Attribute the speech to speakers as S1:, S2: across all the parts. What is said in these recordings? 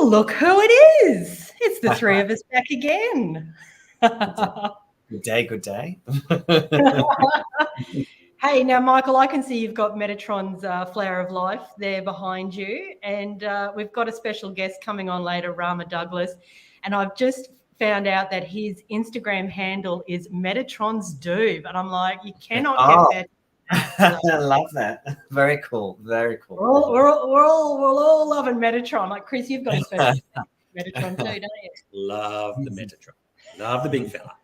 S1: Well, look who it is. It's the three of us back again.
S2: Good day, good day.
S1: Hey, now, Michael, I can see you've got Metatron's Flower of Life there behind you, and we've got a special guest coming on later, Rama Douglas, and I've just found out that his Instagram handle is Metatron's Doob, and I'm like, you cannot get that.
S2: I love that. Very cool. Very cool.
S1: We're all loving Metatron. Like, Chris, you've got a special Metatron too, don't you?
S3: Love the Metatron. Love the big fella.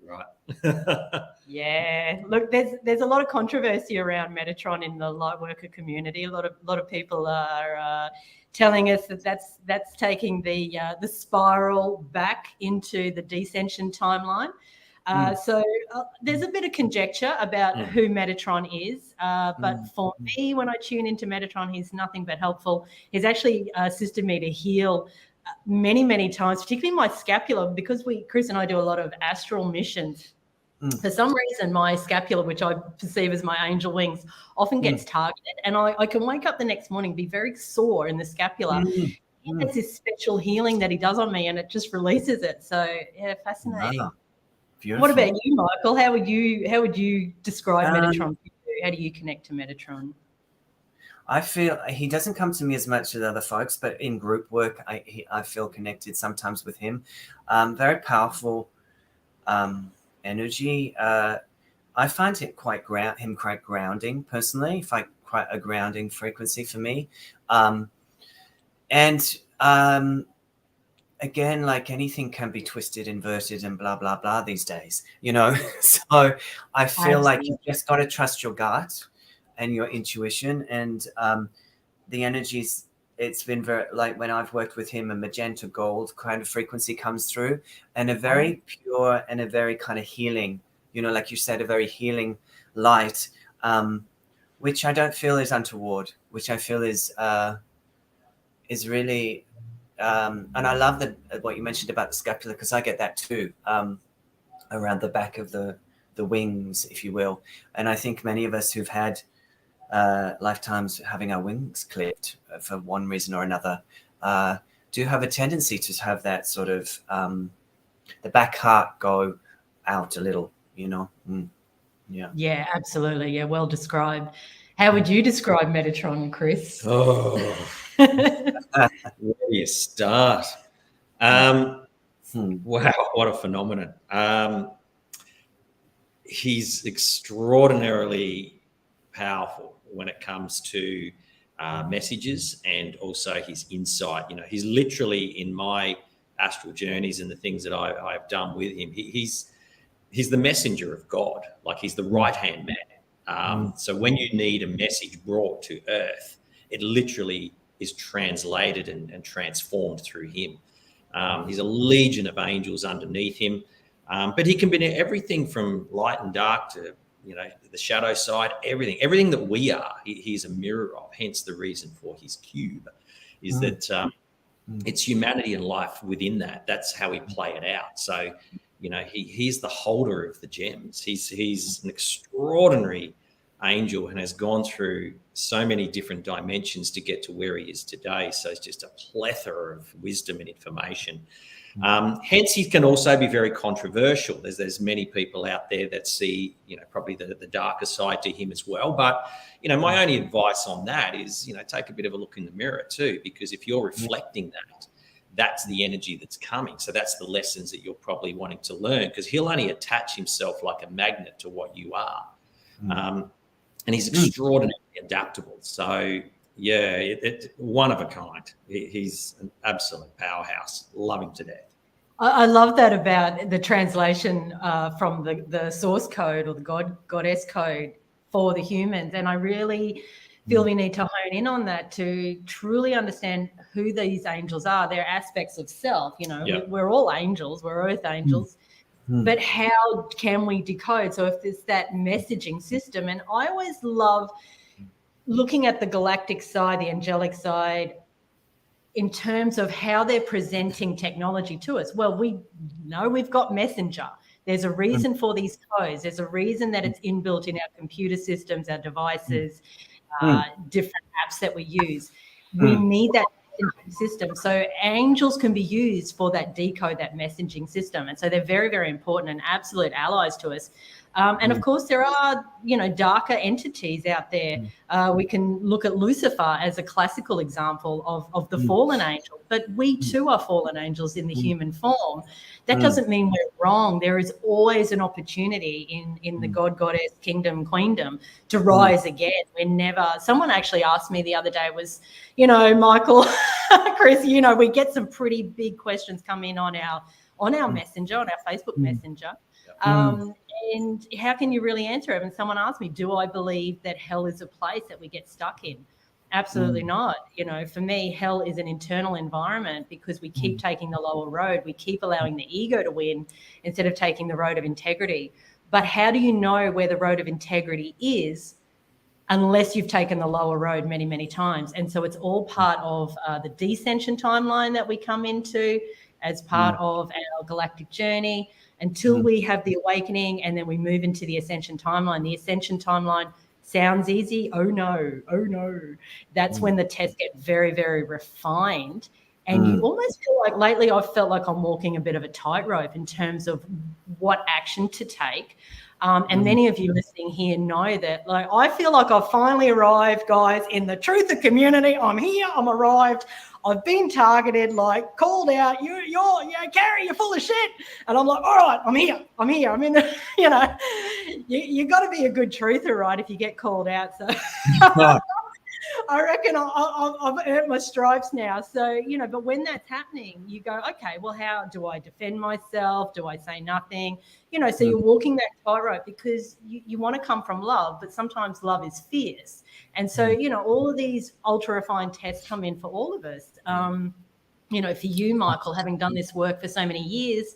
S3: Right.
S1: Yeah, look, there's a lot of controversy around Metatron in the lightworker community. A lot of people are telling us that that's taking the spiral back into the descension timeline. So there's a bit of conjecture about who Metatron is, but for me, when I tune into Metatron, he's nothing but helpful. He's actually assisted me to heal many times, particularly my scapula, because Chris and I do a lot of astral missions. For some reason, my scapula, which I perceive as my angel wings, often gets targeted, and I can wake up the next morning, be very sore in the scapula. It's this special healing that he does on me, and it just releases it. So yeah, fascinating.
S2: Wow. Beautiful.
S1: What about you, Michael? How would you describe Metatron? How do you connect to Metatron?
S2: I feel he doesn't come to me as much as other folks, but in group work, I feel connected sometimes with him. Very powerful energy. I find it quite grounding personally. Quite a grounding frequency for me. Again, like anything can be twisted, inverted, and blah blah blah these days, you know. So I feel like you just got to trust your gut and your intuition, and the energies. It's been very, like when I've worked with him, a magenta gold kind of frequency comes through, and a very pure and a very kind of healing, you know, like you said, a very healing light, which I don't feel is untoward, which I feel is really, and I love what you mentioned about the scapula, because I get that too, around the back of the wings, if you will. And I think many of us who've had lifetimes having our wings clipped for one reason or another do have a tendency to have that sort of the back heart go out a little, you know.
S1: Yeah, absolutely. Yeah, well described. How would you describe Metatron, Chris?
S3: Where do you start? Wow, what a phenomenon. He's extraordinarily powerful when it comes to messages and also his insight. You know, he's literally, in my astral journeys and the things that I've done with him, he's the messenger of God. Like, he's the right-hand man. So when you need a message brought to Earth, it literally is translated and transformed through him. He's a legion of angels underneath him, but he can be everything from light and dark to, you know, the shadow side, everything that we are, he's a mirror of. Hence the reason for his cube is that it's humanity and life within that. That's how we play it out. So, you know, he's the holder of the gems. He's an extraordinary angel and has gone through so many different dimensions to get to where he is today. So it's just a plethora of wisdom and information. Hence, he can also be very controversial. There's many people out there that see, you know, probably the darker side to him as well. But, you know, my only advice on that is, you know, take a bit of a look in the mirror too, because if you're reflecting that, that's the energy that's coming. So that's the lessons that you're probably wanting to learn, because he'll only attach himself like a magnet to what you are. And he's extraordinarily adaptable. So, yeah, one of a kind. He's an absolute powerhouse. Love him to death.
S1: I love that about the translation from the source code or the goddess code for the humans. And I really feel we need to hone in on that to truly understand who these angels are, their aspects of self. You know, we're all angels, we're earth angels. But how can we decode? So if there's that messaging system, and I always love looking at the galactic side, the angelic side, in terms of how they're presenting technology to us. Well, we know we've got messenger. There's a reason for these codes. There's a reason that it's inbuilt in our computer systems, our devices, different apps that we use. We need that messaging system. So angels can be used for that decode, that messaging system. And so they're very, very important and absolute allies to us. And of course, there are, darker entities out there. We can look at Lucifer as a classical example of the fallen angel, but we too are fallen angels in the human form. That doesn't mean we're wrong. There is always an opportunity in the God, Goddess, Kingdom, Queendom to rise again. We're never. Someone actually asked me the other day was, Michael, Chris, we get some pretty big questions come in on our messenger, on our Facebook messenger. And how can you really answer it? And someone asked me, do I believe that hell is a place that we get stuck in? Absolutely not. For me, hell is an internal environment because we keep taking the lower road. We keep allowing the ego to win instead of taking the road of integrity. But how do you know where the road of integrity is unless you've taken the lower road many, many times? And so it's all part of the descension timeline that we come into as part of our galactic journey until we have the awakening, and then we move into the ascension timeline. The ascension timeline sounds easy. Oh no. That's when the tests get very, very refined. And you almost feel like lately I've felt like I'm walking a bit of a tightrope in terms of what action to take. And many of you listening here know that, I feel like I've finally arrived, guys, in the truth of community. I'm here. I'm arrived. I've been targeted, called out. You're Carrie, you're full of shit. And I'm like, all right, I'm here. I'm in the, you got to be a good truther, right? If you get called out. So I reckon I've earned my stripes now. So, but when that's happening, you go, okay, well, how do I defend myself? Do I say nothing? So you're walking that tightrope because you want to come from love, but sometimes love is fierce. And so, all of these ultra refined tests come in for all of us. For you, Michael, having done this work for so many years,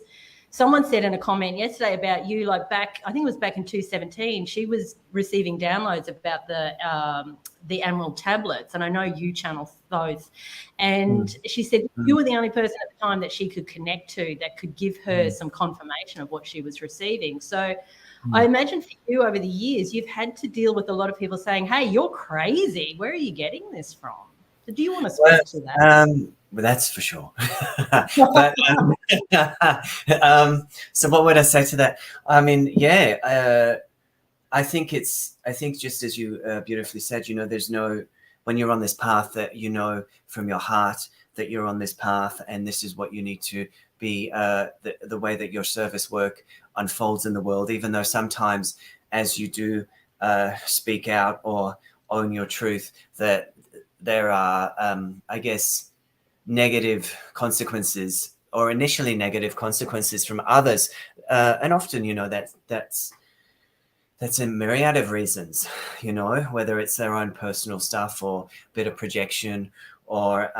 S1: someone said in a comment yesterday about you, I think it was back in 2017, she was receiving downloads about the Emerald tablets, and I know you channel those. And she said you were the only person at the time that she could connect to that could give her some confirmation of what she was receiving. So I imagine for you over the years, you've had to deal with a lot of people saying, hey, you're crazy. Where are you getting this from? So do you want to speak to that?
S2: Well, that's for sure. But, so what would I say to that? I mean, I think just as you beautifully said, there's when you're on this path that from your heart that you're on this path and this is what you need to be, the way that your service work unfolds in the world, even though sometimes as you do speak out or own your truth, that there are, I guess, negative consequences or initially negative consequences from others. And often, that's a myriad of reasons, whether it's their own personal stuff or a bit of projection or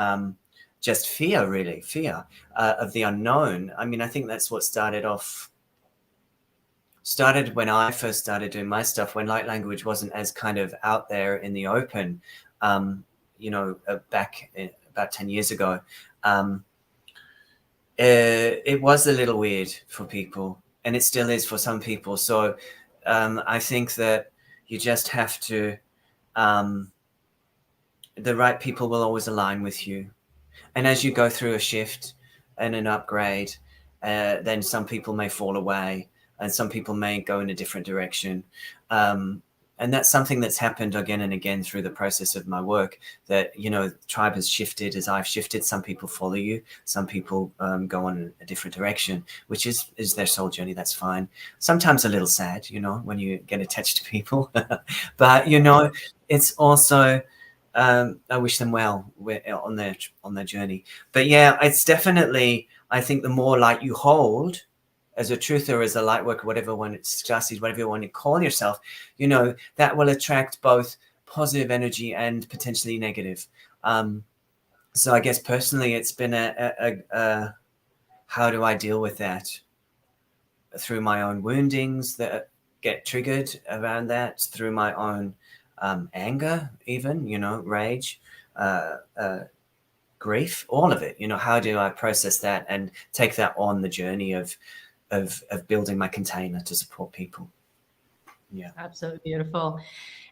S2: just fear of the unknown. I mean, I think that's what started when I first started doing my stuff, when light language wasn't as kind of out there in the open, back about 10 years ago. It was a little weird for people, and it still is for some people. So I think that you just have to, the right people will always align with you. And as you go through a shift and an upgrade, then some people may fall away and some people may go in a different direction. And that's something that's happened again and again through the process of my work, that, tribe has shifted as I've shifted. Some people follow you. Some people go on a different direction, which is their soul journey. That's fine. Sometimes a little sad, when you get attached to people. But, it's also, I wish them well on their journey. But yeah, it's definitely, I think the more light you hold, as a truther, as a light worker, whatever one, it's Starseed, whatever you want to call yourself, that will attract both positive energy and potentially negative. So I guess personally, it's been a how do I deal with that? Through my own woundings that get triggered around that, through my own anger, even, rage, grief, all of it. How do I process that and take that on the journey of building my container to support people? Yeah.
S1: Absolutely beautiful.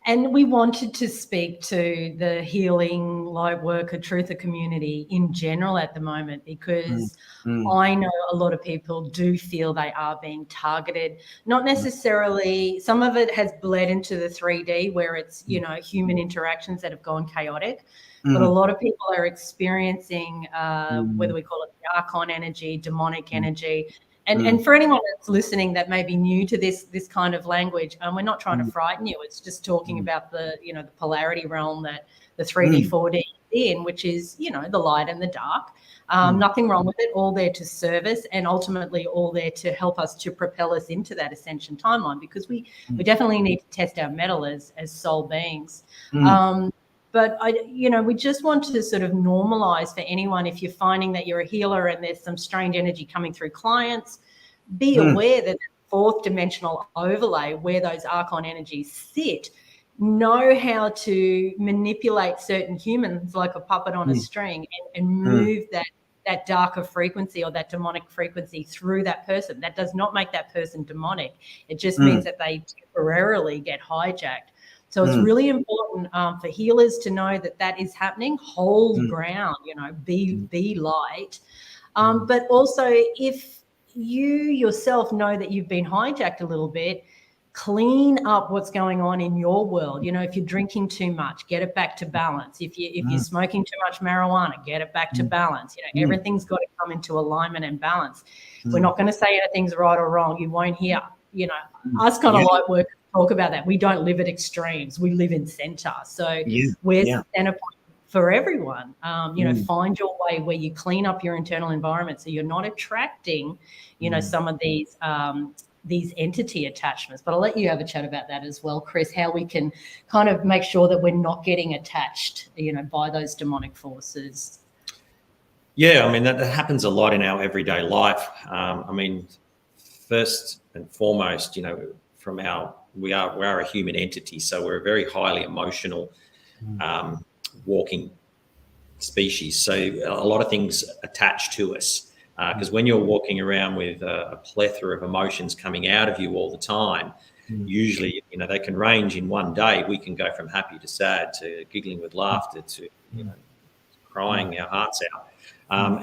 S1: And we wanted to speak to the healing light worker truther community in general at the moment, because I know a lot of people do feel they are being targeted. Not necessarily, some of it has bled into the 3D where it's, you know, human interactions that have gone chaotic. But a lot of people are experiencing, whether we call it the archon energy, demonic energy. And for anyone that's listening that may be new to this kind of language, we're not trying to frighten you. It's just talking about the, you know, the polarity realm that the 3D, 4D is in, which is, you know, the light and the dark. Nothing wrong with it, all there to service, and ultimately all there to help us to propel us into that ascension timeline, because we definitely need to test our mettle as soul beings. But we just want to sort of normalize for anyone, if you're finding that you're a healer and there's some strange energy coming through clients, be aware that the fourth dimensional overlay where those archon energies sit, know how to manipulate certain humans like a puppet on a string and move that darker frequency or that demonic frequency through that person. That does not make that person demonic. It just means that they temporarily get hijacked. So it's really important for healers to know that that is happening. Hold ground, you know, be light. But also, if you yourself know that you've been hijacked a little bit, clean up what's going on in your world. You know, if you're drinking too much, get it back to balance. If you're smoking too much marijuana, get it back to balance. You know, everything's got to come into alignment and balance. We're not going to say anything's right or wrong. You won't hear, you know, us kind of light work talk about that. We don't live at extremes. We live in center. So where's the center point for everyone? You know, find your way where you clean up your internal environment so you're not attracting, you know, some of these entity attachments. But I'll let you have a chat about that as well, Chris, how we can kind of make sure that we're not getting attached, you know, by those demonic forces.
S3: Yeah, I mean, that happens a lot in our everyday life. I mean, first and foremost, you know, we are a human entity, so we're a very highly emotional walking species. So a lot of things attach to us, because when you're walking around with a plethora of emotions coming out of you all the time, usually, you know, they can range in one day. We can go from happy to sad to giggling with laughter to, you know, crying our hearts out.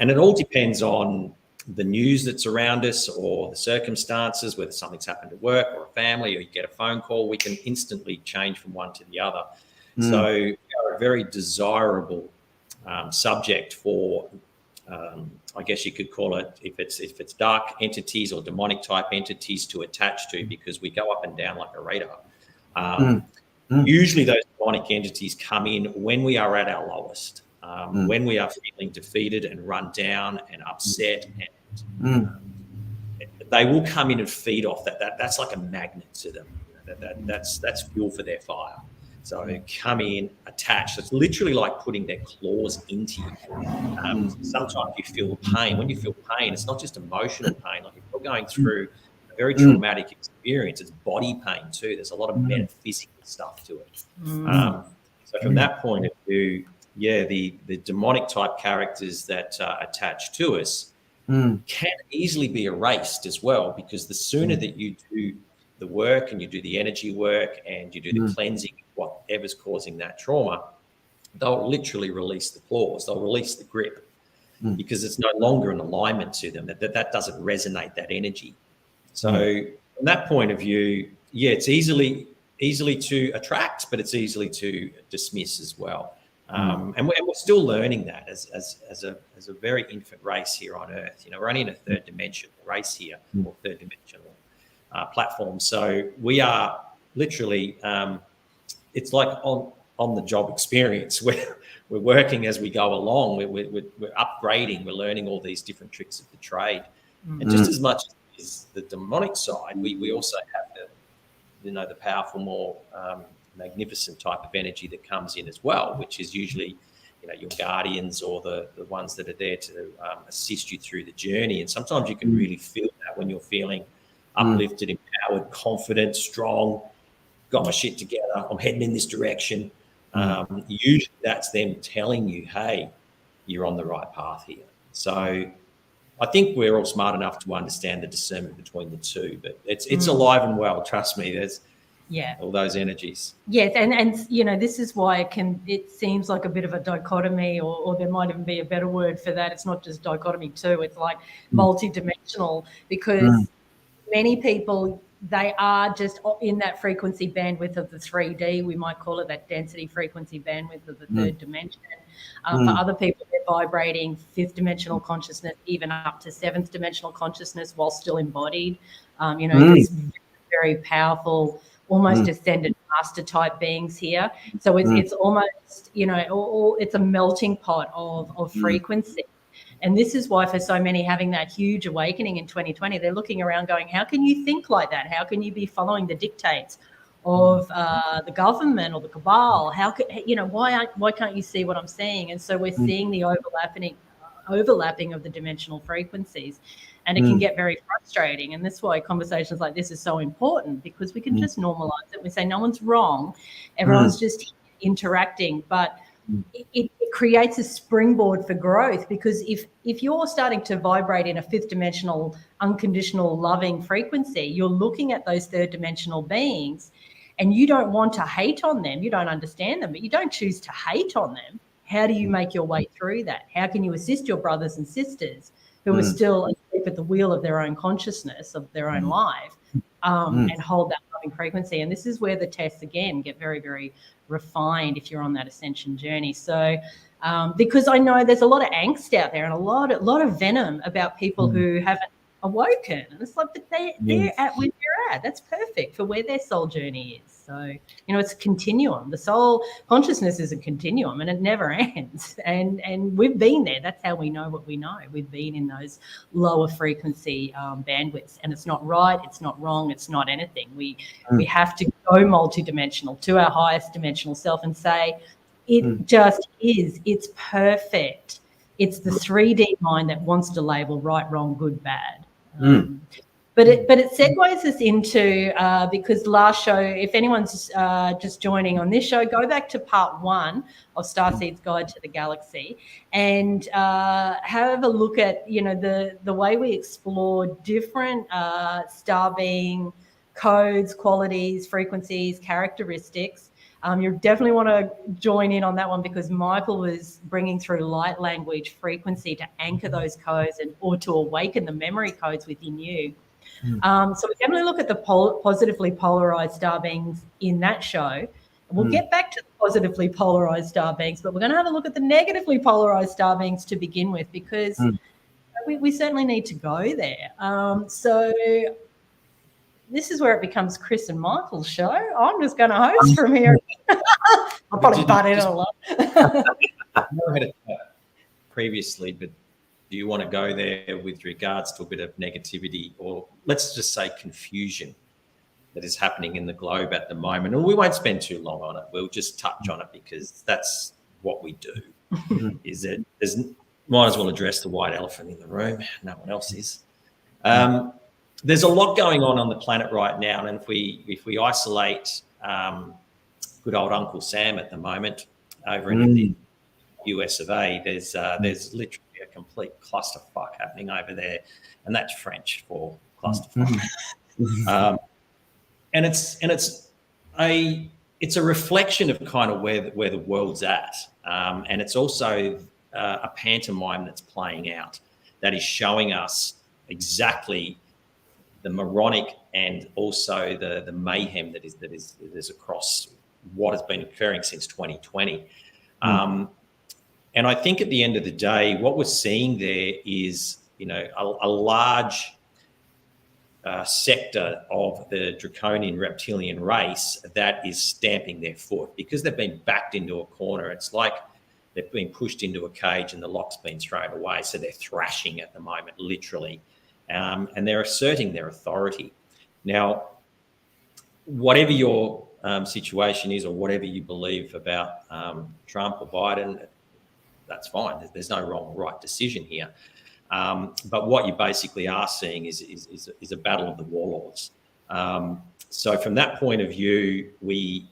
S3: And it all depends on the news that's around us or the circumstances, whether something's happened at work or a family, or you get a phone call, we can instantly change from one to the other. So we are a very desirable subject for, I guess you could call it, if it's dark entities or demonic type entities to attach to, because we go up and down like a radar. Usually those demonic entities come in when we are at our lowest, when we are feeling defeated and run down and upset, and they will come in and feed off that. That's like a magnet to them. That's fuel for their fire. So they come in, attach. It's literally like putting their claws into you. Sometimes you feel pain. When you feel pain, it's not just emotional pain. Like if you're going through a very traumatic experience, it's body pain too. There's a lot of metaphysical stuff to it. So from that point of view, yeah, the demonic type characters that attach to us can easily be erased as well, because the sooner that you do the work and you do the energy work and you do the cleansing of whatever's causing that trauma, they'll literally release the claws, they'll release the grip, because it's no longer an alignment to them, that doesn't resonate, that energy. So from that point of view, yeah, it's easily to attract, but it's easily to dismiss as well. And we're still learning that as a very infant race here on Earth. You know, we're only in a third dimensional race here, or third dimensional platform. So we are literally, it's like on the job experience. We're working as we go along. We're upgrading. We're learning all these different tricks of the trade. And just as much as the demonic side, we also have the powerful, more magnificent type of energy that comes in as well, which is usually, you know, your guardians or the ones that are there to assist you through the journey. And sometimes you can really feel that when you're feeling uplifted, empowered, confident, strong, got my shit together, I'm heading in this direction. Usually that's them telling you, hey, you're on the right path here. So I think we're all smart enough to understand the discernment between the two, but it's alive and well. Trust me,
S1: Yeah.
S3: All those energies.
S1: Yes, and you know, this is why it seems like a bit of a dichotomy, or there might even be a better word for that. It's not just dichotomy too, it's like multidimensional, because many people, they are just in that frequency bandwidth of the 3D, we might call it that density frequency bandwidth of the third dimension. For other people, they're vibrating fifth dimensional consciousness, even up to seventh dimensional consciousness while still embodied. You know, there's very powerful, almost ascended master type beings here. So it's almost, you know, it's a melting pot of frequency. And this is why for so many having that huge awakening in 2020, they're looking around going, how can you think like that? How can you be following the dictates of the government or the cabal? How could, you know, why can't you see what I'm seeing? And so we're seeing the overlapping of the dimensional frequencies, and it can get very frustrating. And that's why conversations like this is so important, because we can just normalize it. We say no one's wrong, everyone's just interacting, but it creates a springboard for growth, because if you're starting to vibrate in a fifth dimensional unconditional loving frequency, you're looking at those third dimensional beings and you don't want to hate on them, you don't understand them, but you don't choose to hate on them. How do you make your way through that? How can you assist your brothers and sisters who are still asleep at the wheel of their own consciousness, of their own life, and hold that loving frequency? And this is where the tests again get very, very refined if you're on that ascension journey. So because I know there's a lot of angst out there and a lot of venom about people who haven't awoken, and it's like, but they're at where they're at. That's perfect for where their soul journey is. So, you know, it's a continuum. The soul consciousness is a continuum and it never ends. And we've been there. That's how we know what we know. We've been in those lower frequency bandwidths, and it's not right, it's not wrong, it's not anything. We have to go multidimensional to our highest dimensional self and say, it just is. It's perfect. It's the 3D mind that wants to label right, wrong, good, bad. But it segues us into, because last show, if anyone's just joining on this show, go back to part 1 of Starseed's Guide to the Galaxy and have a look at, you know, the way we explore different star being codes, qualities, frequencies, characteristics. You definitely want to join in on that one, because Michael was bringing through light language frequency to anchor those codes or to awaken the memory codes within you. So we definitely look at the positively polarized star beings in that show. We'll get back to the positively polarized star beings, but we're going to have a look at the negatively polarized star beings to begin with, because we certainly need to go there. So this is where it becomes Chris and Michael's show. I'm just going to host from here. I'll probably butt in a lot.
S3: Previously, but do you want to go there with regards to a bit of negativity, or let's just say confusion, that is happening in the globe at the moment? And we won't spend too long on it. We'll just touch on it because that's what we do. Is that might as well address the white elephant in the room. No one else is. There's a lot going on the planet right now, and if we isolate good old Uncle Sam at the moment over in the US of A, there's literally a complete clusterfuck happening over there, and that's French for clusterfuck. And it's a reflection of kind of where the world's at, and it's also a pantomime that's playing out that is showing us exactly the moronic and also the mayhem that is across what has been occurring since 2020. And I think at the end of the day, what we're seeing there is, you know, a large sector of the draconian reptilian race that is stamping their foot because they've been backed into a corner. It's like they've been pushed into a cage and the lock's been thrown away. So they're thrashing at the moment, literally. And they're asserting their authority. Now, whatever your situation is, or whatever you believe about Trump or Biden, that's fine. There's no wrong or right decision here. But what you basically are seeing is a battle of the warlords. So from that point of view, we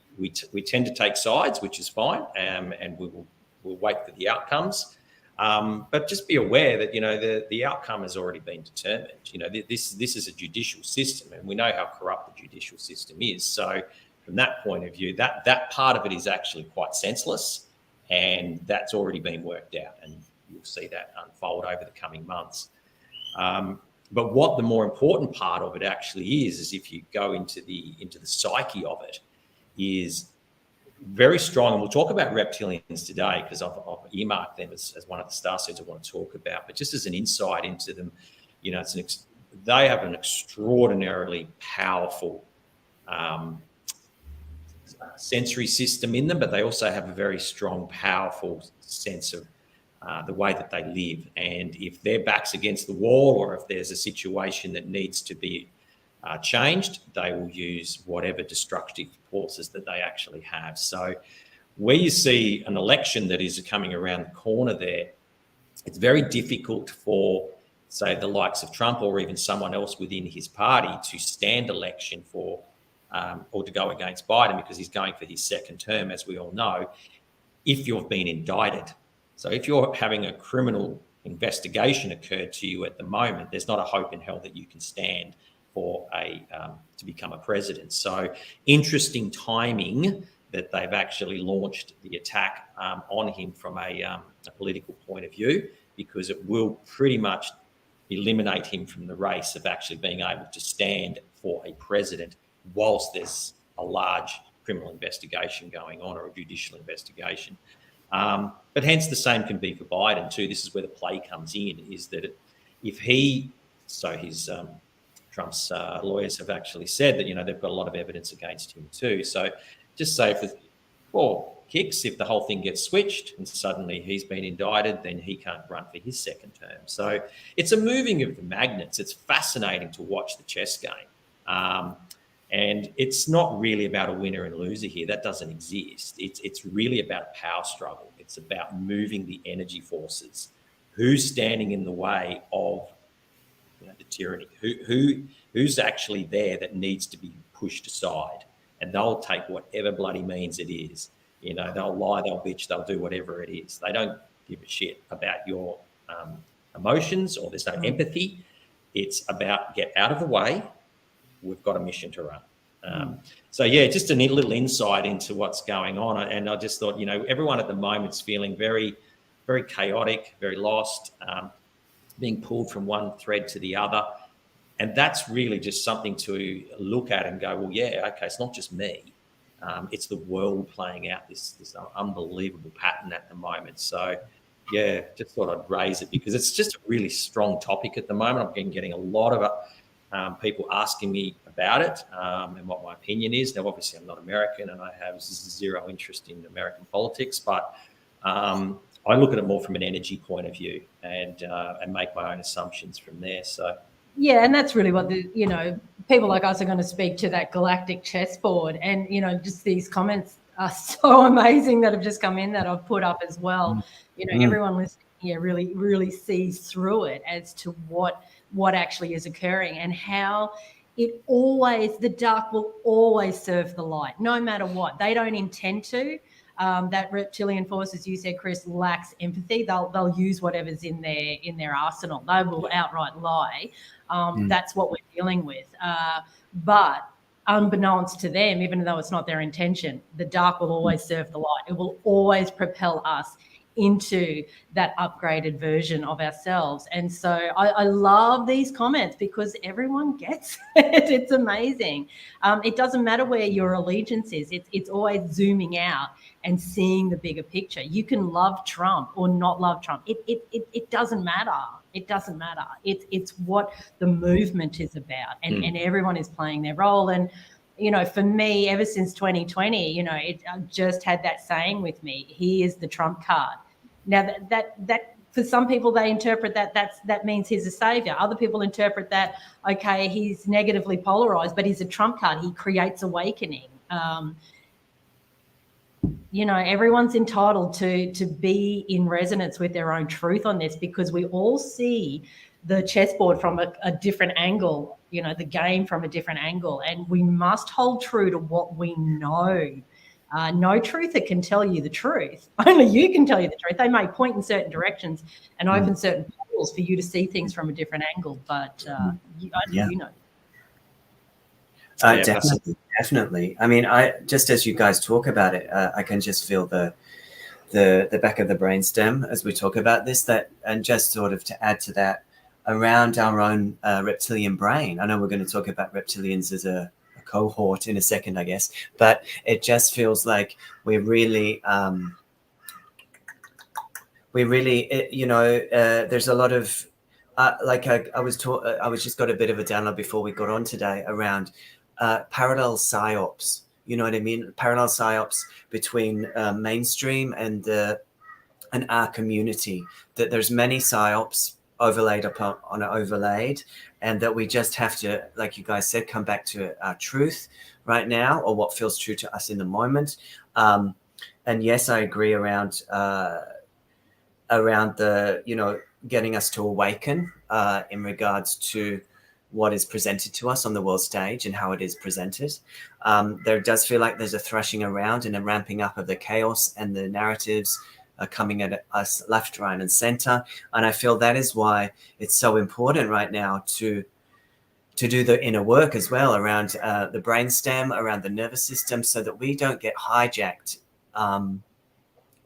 S3: tend to take sides, which is fine, and we'll wait for the outcomes. But just be aware that, you know, the outcome has already been determined. You know, this is a judicial system, and we know how corrupt the judicial system is. So from that point of view, that part of it is actually quite senseless, and that's already been worked out, and you'll see that unfold over the coming months. But what the more important part of it actually is if you go into the psyche of it, is very strong. And we'll talk about reptilians today, because I've earmarked them as one of the starseeds I want to talk about. But just as an insight into them, you know, they have an extraordinarily powerful sensory system in them, but they also have a very strong, powerful sense of the way that they live. And if their back's against the wall, or if there's a situation that needs to be changed, they will use whatever destructive forces that they actually have. So where you see an election that is coming around the corner there, it's very difficult for, say, the likes of Trump or even someone else within his party to stand election for or to go against Biden, because he's going for his second term, as we all know, if you've been indicted. So if you're having a criminal investigation occurred to you at the moment, there's not a hope in hell that you can stand for to become a president. So interesting timing that they've actually launched the attack on him from a political point of view, because it will pretty much eliminate him from the race of actually being able to stand for a president whilst there's a large criminal investigation going on, or a judicial investigation. But hence the same can be for Biden too. This is where the play comes in, is that Trump's lawyers have actually said that, you know, they've got a lot of evidence against him too. So just say for kicks, if the whole thing gets switched and suddenly he's been indicted, then he can't run for his second term. So it's a moving of the magnets. It's fascinating to watch the chess game. And it's not really about a winner and loser here. That doesn't exist. It's really about a power struggle. It's about moving the energy forces. Who's standing in the way of, you know, the tyranny? Who's actually there that needs to be pushed aside? And they'll take whatever bloody means it is. You know, they'll lie, they'll bitch, they'll do whatever it is. They don't give a shit about your emotions, or there's no empathy. It's about get out of the way. We've got a mission to run. So yeah, just a neat little insight into what's going on. And I just thought, you know, everyone at the moment's feeling very, very chaotic, very lost, being pulled from one thread to the other. And that's really just something to look at and go, well, yeah, okay, it's not just me. It's the world playing out this unbelievable pattern at the moment. So yeah, just thought I'd raise it because it's just a really strong topic at the moment. I'm getting a lot of people asking me about it and what my opinion is. Now, obviously, I'm not American and I have zero interest in American politics, but I look at it more from an energy point of view and make my own assumptions from there. So.
S1: Yeah, and that's really what people like us are going to speak to, that galactic chessboard. And, just these comments are so amazing that have just come in that I've put up as well. Everyone listening here really, really sees through it as to what actually is occurring and how the dark will always serve the light, no matter what. They don't intend to. That reptilian force, as you said, Chris, lacks empathy. They'll use whatever's in their arsenal. They will outright lie. That's what we're dealing with. But unbeknownst to them, even though it's not their intention, the dark will always serve the light. It will always propel us into that upgraded version of ourselves. And so I love these comments because everyone gets it. It's amazing. It doesn't matter where your allegiance is. It's always zooming out and seeing the bigger picture. You can love Trump or not love Trump. It doesn't matter. It doesn't matter. It's what the movement is about, and everyone is playing their role. And for me, ever since 2020, I just had that saying with me: he is the Trump card. Now that for some people they interpret that means he's a savior. Other people interpret that, okay, he's negatively polarized, but he's a Trump card. He creates awakening. Everyone's entitled to be in resonance with their own truth on this, because we all see the chessboard from a different angle, the game from a different angle, and we must hold true to what we know. No truther can tell you the truth. Only you can tell you the truth. They may point in certain directions and open certain portals for you to see things from a different angle, but you know.
S2: Definitely. I mean, I just as you guys talk about it, I can just feel the back of the brainstem as we talk about this. That, and just sort of to add to that, around our own reptilian brain. I know we're going to talk about reptilians as a cohort in a second, I guess, but it just feels like we're really, there's a lot of. I was just got a bit of a download before we got on today around parallel psyops. You know what I mean? Parallel psyops between mainstream and our community. That there's many psyops overlaid upon on overlaid, and that we just have to, like you guys said, come back to our truth right now, or what feels true to us in the moment. And yes, I agree around the getting us to awaken in regards to what is presented to us on the world stage and how it is presented. There does feel like there's a thrashing around and a ramping up of the chaos, and the narratives are coming at us left, right, and center. And I feel that is why it's so important right now to do the inner work as well around the brainstem, around the nervous system, so that we don't get hijacked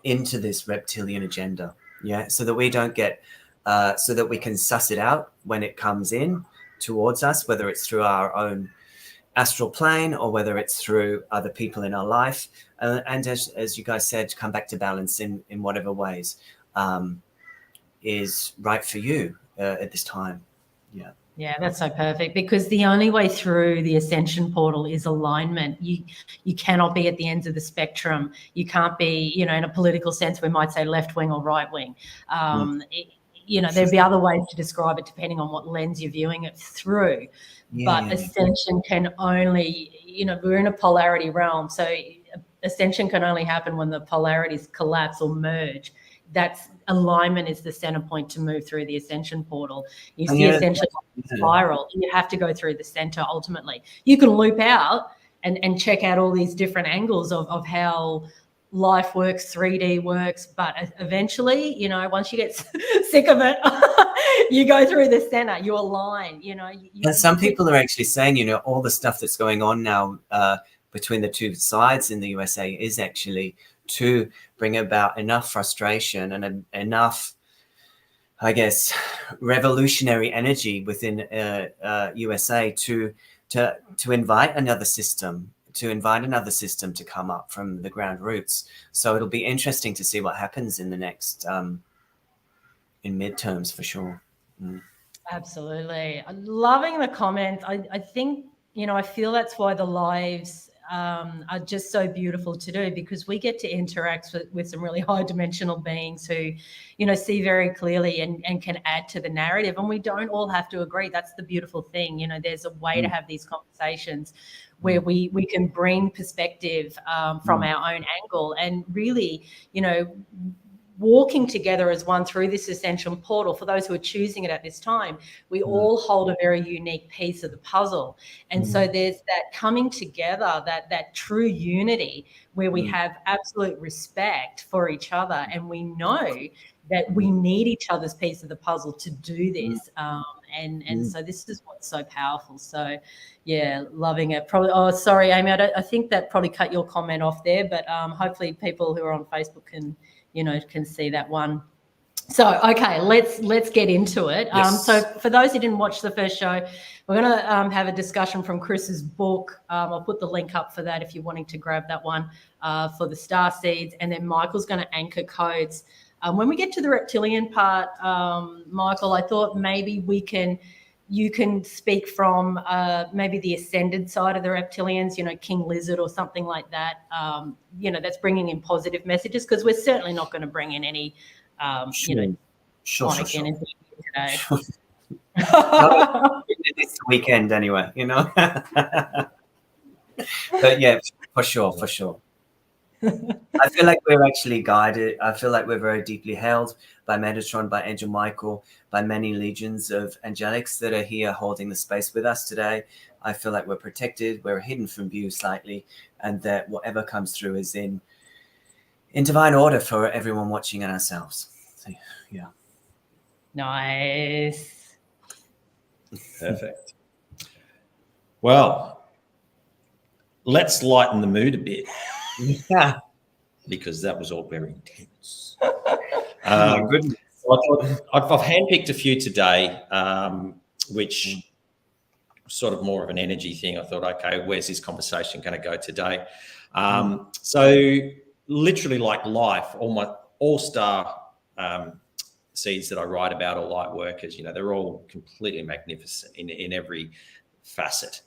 S2: into this reptilian agenda. Yeah, so that we don't get, so that we can suss it out when it comes in towards us, whether it's through our own astral plane or whether it's through other people in our life. And as you guys said, come back to balance in whatever ways is right for you at this time. Yeah.
S1: Yeah, that's so perfect, because the only way through the ascension portal is alignment. You cannot be at the ends of the spectrum. You can't be, in a political sense, we might say left wing or right wing. There'd be other ways to describe it depending on what lens you're viewing it through. Ascension can only, we're in a polarity realm. So ascension can only happen when the polarities collapse or merge. That's alignment is the center point to move through the ascension portal. You see ascension spiral, and you have to go through the center ultimately. You can loop out and check out all these different angles of how life works, 3D works, but eventually, once you get sick of it, you go through the center, you align,
S2: And some people are actually saying, all the stuff that's going on now between the two sides in the USA is actually to bring about enough frustration and enough, I guess, revolutionary energy within USA to invite another system, to come up from the ground roots. So it'll be interesting to see what happens in the next in midterms for sure.
S1: Absolutely. I'm loving the comments. I think, I feel that's why the lives are just so beautiful to do, because we get to interact with some really high dimensional beings who, see very clearly and can add to the narrative. And we don't all have to agree. That's the beautiful thing. There's a way to have these conversations where we can bring perspective from our own angle, and really, walking together as one through this ascension portal. For those who are choosing it at this time, we all hold a very unique piece of the puzzle. And so there's that coming together, that true unity where we have absolute respect for each other, and we know that we need each other's piece of the puzzle to do this. And so this is what's so powerful. So yeah, loving it. Probably, oh, sorry, Amy, I think that probably cut your comment off there, but hopefully people who are on Facebook can see that one. So, okay, let's get into it.
S2: Yes.
S1: So for those who didn't watch the first show, we're going to have a discussion from Chris's book. I'll put the link up for that if you're wanting to grab that one for the Starseeds. And then Michael's going to anchor codes. When we get to the reptilian part, Michael, I thought maybe you can speak from maybe the ascended side of the reptilians, King Lizard or something like that, that's bringing in positive messages, because we're certainly not going to bring in any,
S2: sure.
S1: energy today.
S2: It's the weekend anyway, But yeah, for sure. I feel like we're actually guided. I feel like we're very deeply held by Metatron, by Angel Michael, by many legions of angelics that are here holding the space with us today. I feel like we're protected, we're hidden from view slightly, and that whatever comes through is in divine order for everyone watching and ourselves. So, yeah.
S1: Nice.
S3: Perfect. Well, let's lighten the mood a bit
S2: Yeah.
S3: because that was all very intense.
S2: Oh, goodness.
S3: I've handpicked a few today, which sort of more of an energy thing. I thought, okay, where's this conversation going to go today? So literally, like life, all star seeds that I write about, or light workers, they're all completely magnificent in every facet.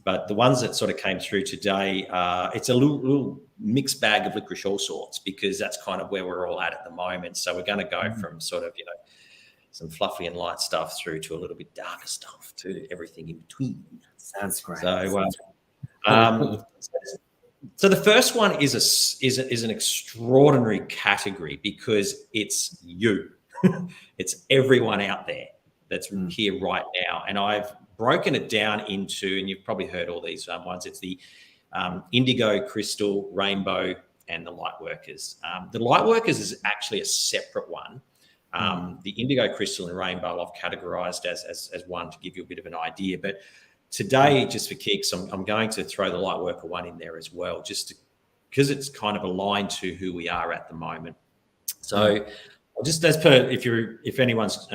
S3: But the ones that sort of came through today, it's a little mixed bag of licorice all sorts, because that's kind of where we're all at the moment. So we're going to go from sort of, some fluffy and light stuff through to a little bit darker stuff, to everything in between.
S2: Sounds great.
S3: So, so the first one is an extraordinary category, because it's you. It's everyone out there that's here right now. And I've broken it down into, and you've probably heard all these ones, it's the indigo, crystal, rainbow, and the light workers. The light workers is actually a separate one. The indigo, crystal, and rainbow I've categorized as one to give you a bit of an idea. But today, just for kicks, I'm going to throw the light worker one in there as well, just because it's kind of aligned to who we are at the moment. So just as per, if anyone's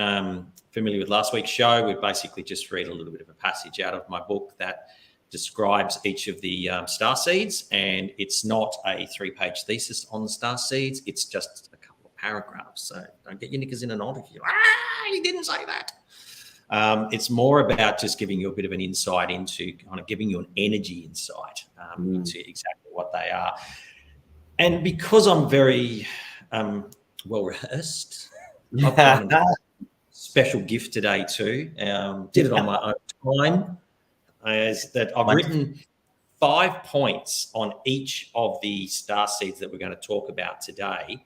S3: familiar with last week's show, we basically just read a little bit of a passage out of my book that describes each of the starseeds, and it's not a 3-page thesis on the starseeds. It's just a couple of paragraphs. So don't get your knickers in a knot if you didn't say that. It's more about just giving you a bit of an insight into, kind of giving you an energy insight into exactly what they are. And because I'm very well rehearsed, I've got a special gift today too. Did it on my own time. Is that I've written 5 points on each of the starseeds that we're going to talk about today,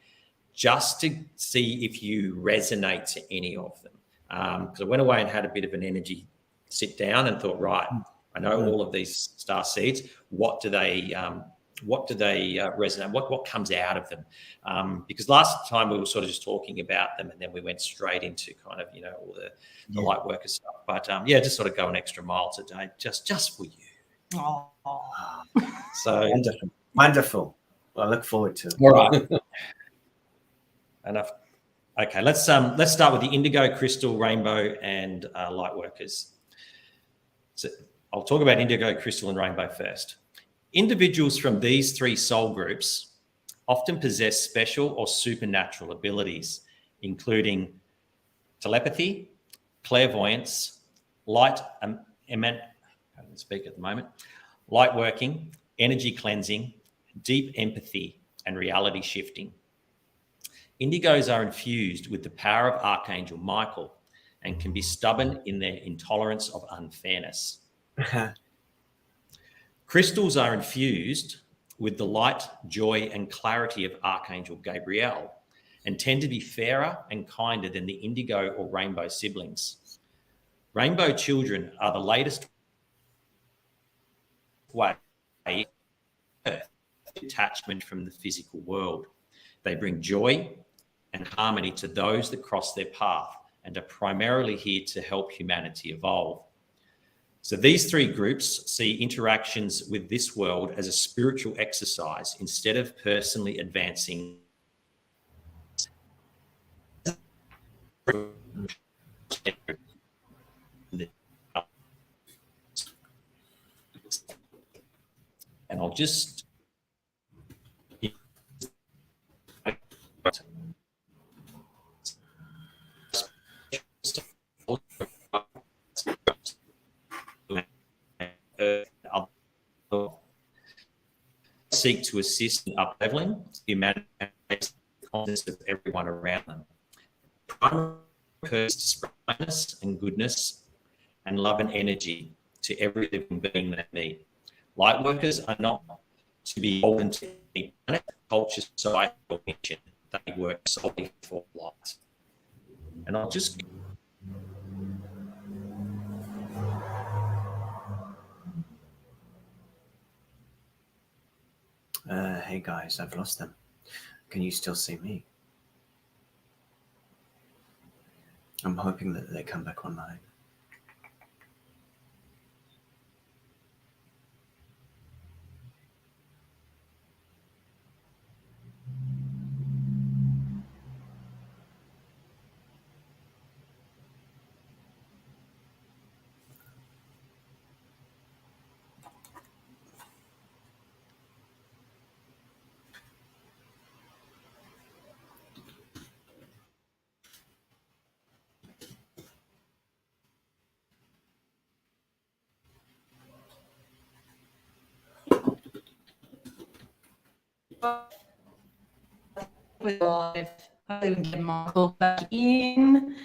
S3: just to see if you resonate to any of them. Because I went away and had a bit of an energy sit down and thought, right, I know all of these starseeds. What do they resonate? What comes out of them? Because last time we were sort of just talking about them, and then we went straight into kind of all the light worker stuff. But just sort of go an extra mile today, just for you.
S1: Oh.
S2: So wonderful. Well, I look forward to it.
S3: All right. Enough. Okay, let's start with the indigo, crystal, rainbow, and light workers. So I'll talk about indigo, crystal, and rainbow first. Individuals from these 3 soul groups often possess special or supernatural abilities, including telepathy, clairvoyance, light working, energy cleansing, deep empathy, and reality shifting. Indigos are infused with the power of Archangel Michael and can be stubborn in their intolerance of unfairness. Crystals are infused with the light, joy, and clarity of Archangel Gabriel and tend to be fairer and kinder than the indigo or rainbow siblings. Rainbow children are the latest way of detachment from the physical world. They bring joy and harmony to those that cross their path and are primarily here to help humanity evolve. So these 3 groups see interactions with this world as a spiritual exercise instead of personally advancing. And I'll just seek to assist in up-leveling the consciousness of everyone around them. Primary purpose to spread kindness and goodness and love and energy to every living being they meet. Light workers are not to be beholden to any planet, culture, society, or mission. They work solely for light. And I'll just
S2: hey guys, I've lost them. Can you still see me? I'm hoping that they come back online.
S1: We're live. Hopefully we can get Michael back in.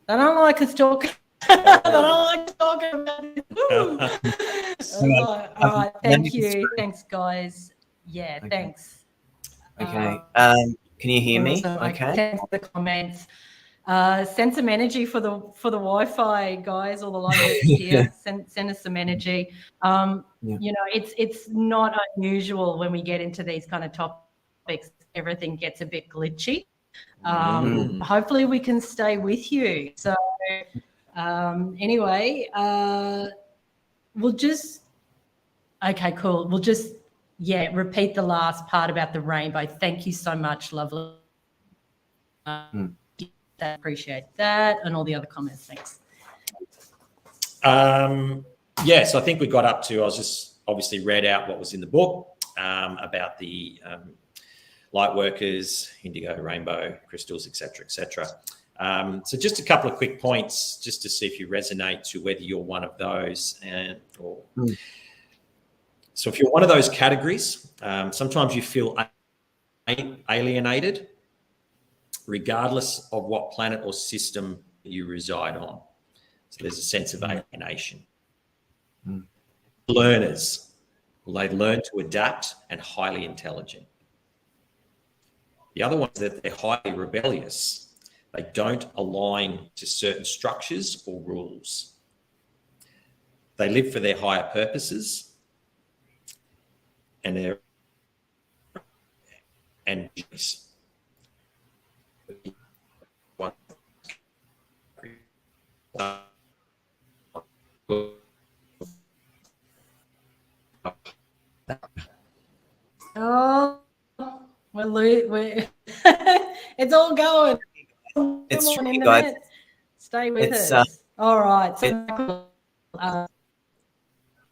S1: They don't like us talking. They don't like us talking about this. All right. Thank you. Thanks, guys. Yeah,
S2: Okay.
S1: thanks.
S2: Okay. Can you hear me?
S1: Awesome.
S2: Okay.
S1: Thanks for the comments. Send some energy for the Wi-Fi guys, all the live here. Send us some energy.
S2: Yeah.
S1: You know, it's not unusual when we get into these kind of topics. Everything gets a bit glitchy. Hopefully we can stay with you. So anyway, we'll just okay, cool. We'll just repeat the last part about the rainbow. Thank you so much, lovely. Appreciate that, and all the other comments. Thanks.
S3: So I think we got up to, I was just obviously read out what was in the book about the light workers, indigo, rainbow, crystals, etc., etc. So just a couple of quick points just to see if you resonate to whether you're one of those. So if you're one of those categories, sometimes you feel alienated regardless of what planet or system you reside on. So there's a sense of alienation. Learners, they learn to adapt and highly intelligent. The other one is that they're highly rebellious. They don't align to certain structures or rules. They live for their higher purposes and their visions.
S1: Oh, we're it's all going.
S2: It's
S1: Come on
S2: tricky,
S1: in a
S2: guys.
S1: minute. Stay with us. All right. So,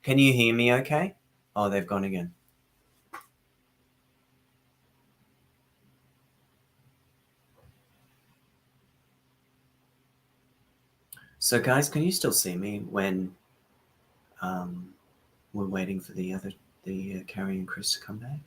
S2: Can you hear me okay? Oh, they've gone again. So guys, can you still see me when we're waiting for the Carrie and Chris to come back?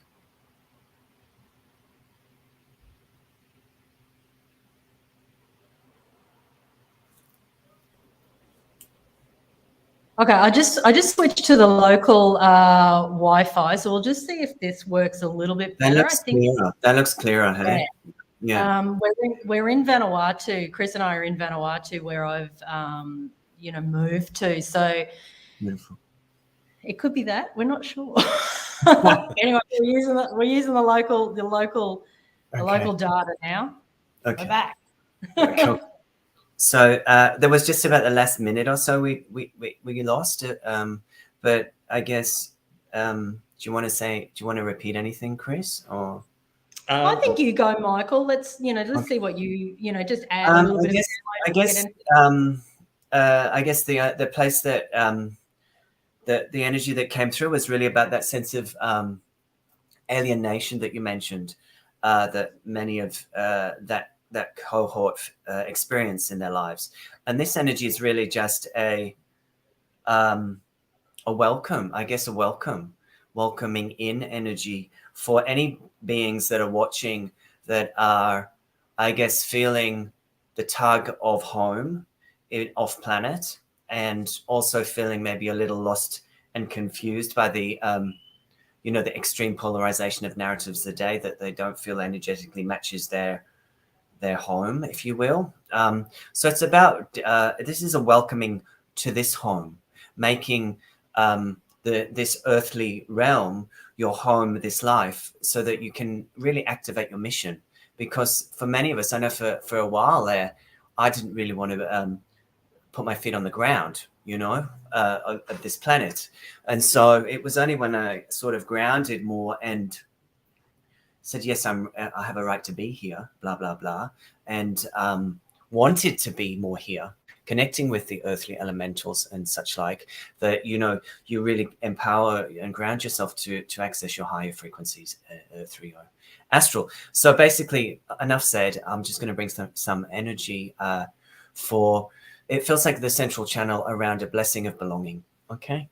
S1: okay, I just switched to the local Wi-Fi, so we'll just see if this works a little bit better.
S2: That looks clearer. Hey? Yeah.
S1: We're in Vanuatu. Chris and I are in Vanuatu, where I've moved to. So
S2: Beautiful.
S1: it could be that. We're not sure. Anyway, we're using the local data now.
S2: Okay.
S1: We're back.
S2: Cool. So there was just about the last minute or so we lost it. But I guess do you want to repeat anything, Chris? Or
S1: I think you go, Michael. Let's see what you just add a little bit.
S2: I guess the place that the energy that came through was really about that sense of alienation that you mentioned, that many of that cohort experience in their lives, and this energy is really just a welcome, I guess, welcoming in energy for any beings that are watching that are, I guess, feeling the tug of home off planet, and also feeling maybe a little lost and confused by the the extreme polarization of narratives today, that they don't feel energetically matches their home, if you will. So it's about this is a welcoming to this home, making this earthly realm your home, this life, so that you can really activate your mission. Because for many of us, I know for a while there, I didn't really want to put my feet on the ground, of this planet. And so it was only when I sort of grounded more and said, yes, I have a right to be here, blah, blah, blah, and wanted to be more here, connecting with the earthly elementals and such like, that, you really empower and ground yourself to access your higher frequencies through your astral. So basically, enough said. I'm just going to bring some energy for, it feels like the central channel around a blessing of belonging. Okay.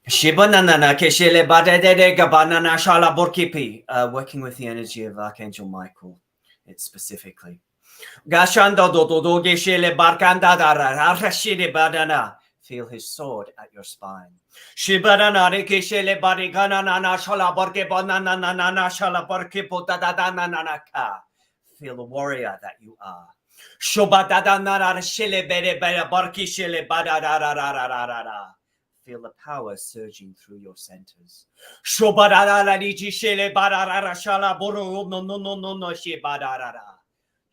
S2: Working with the energy of Archangel Michael, it's specifically. Feel his sword at your spine. Feel the warrior that you are. Feel the power surging through your centers.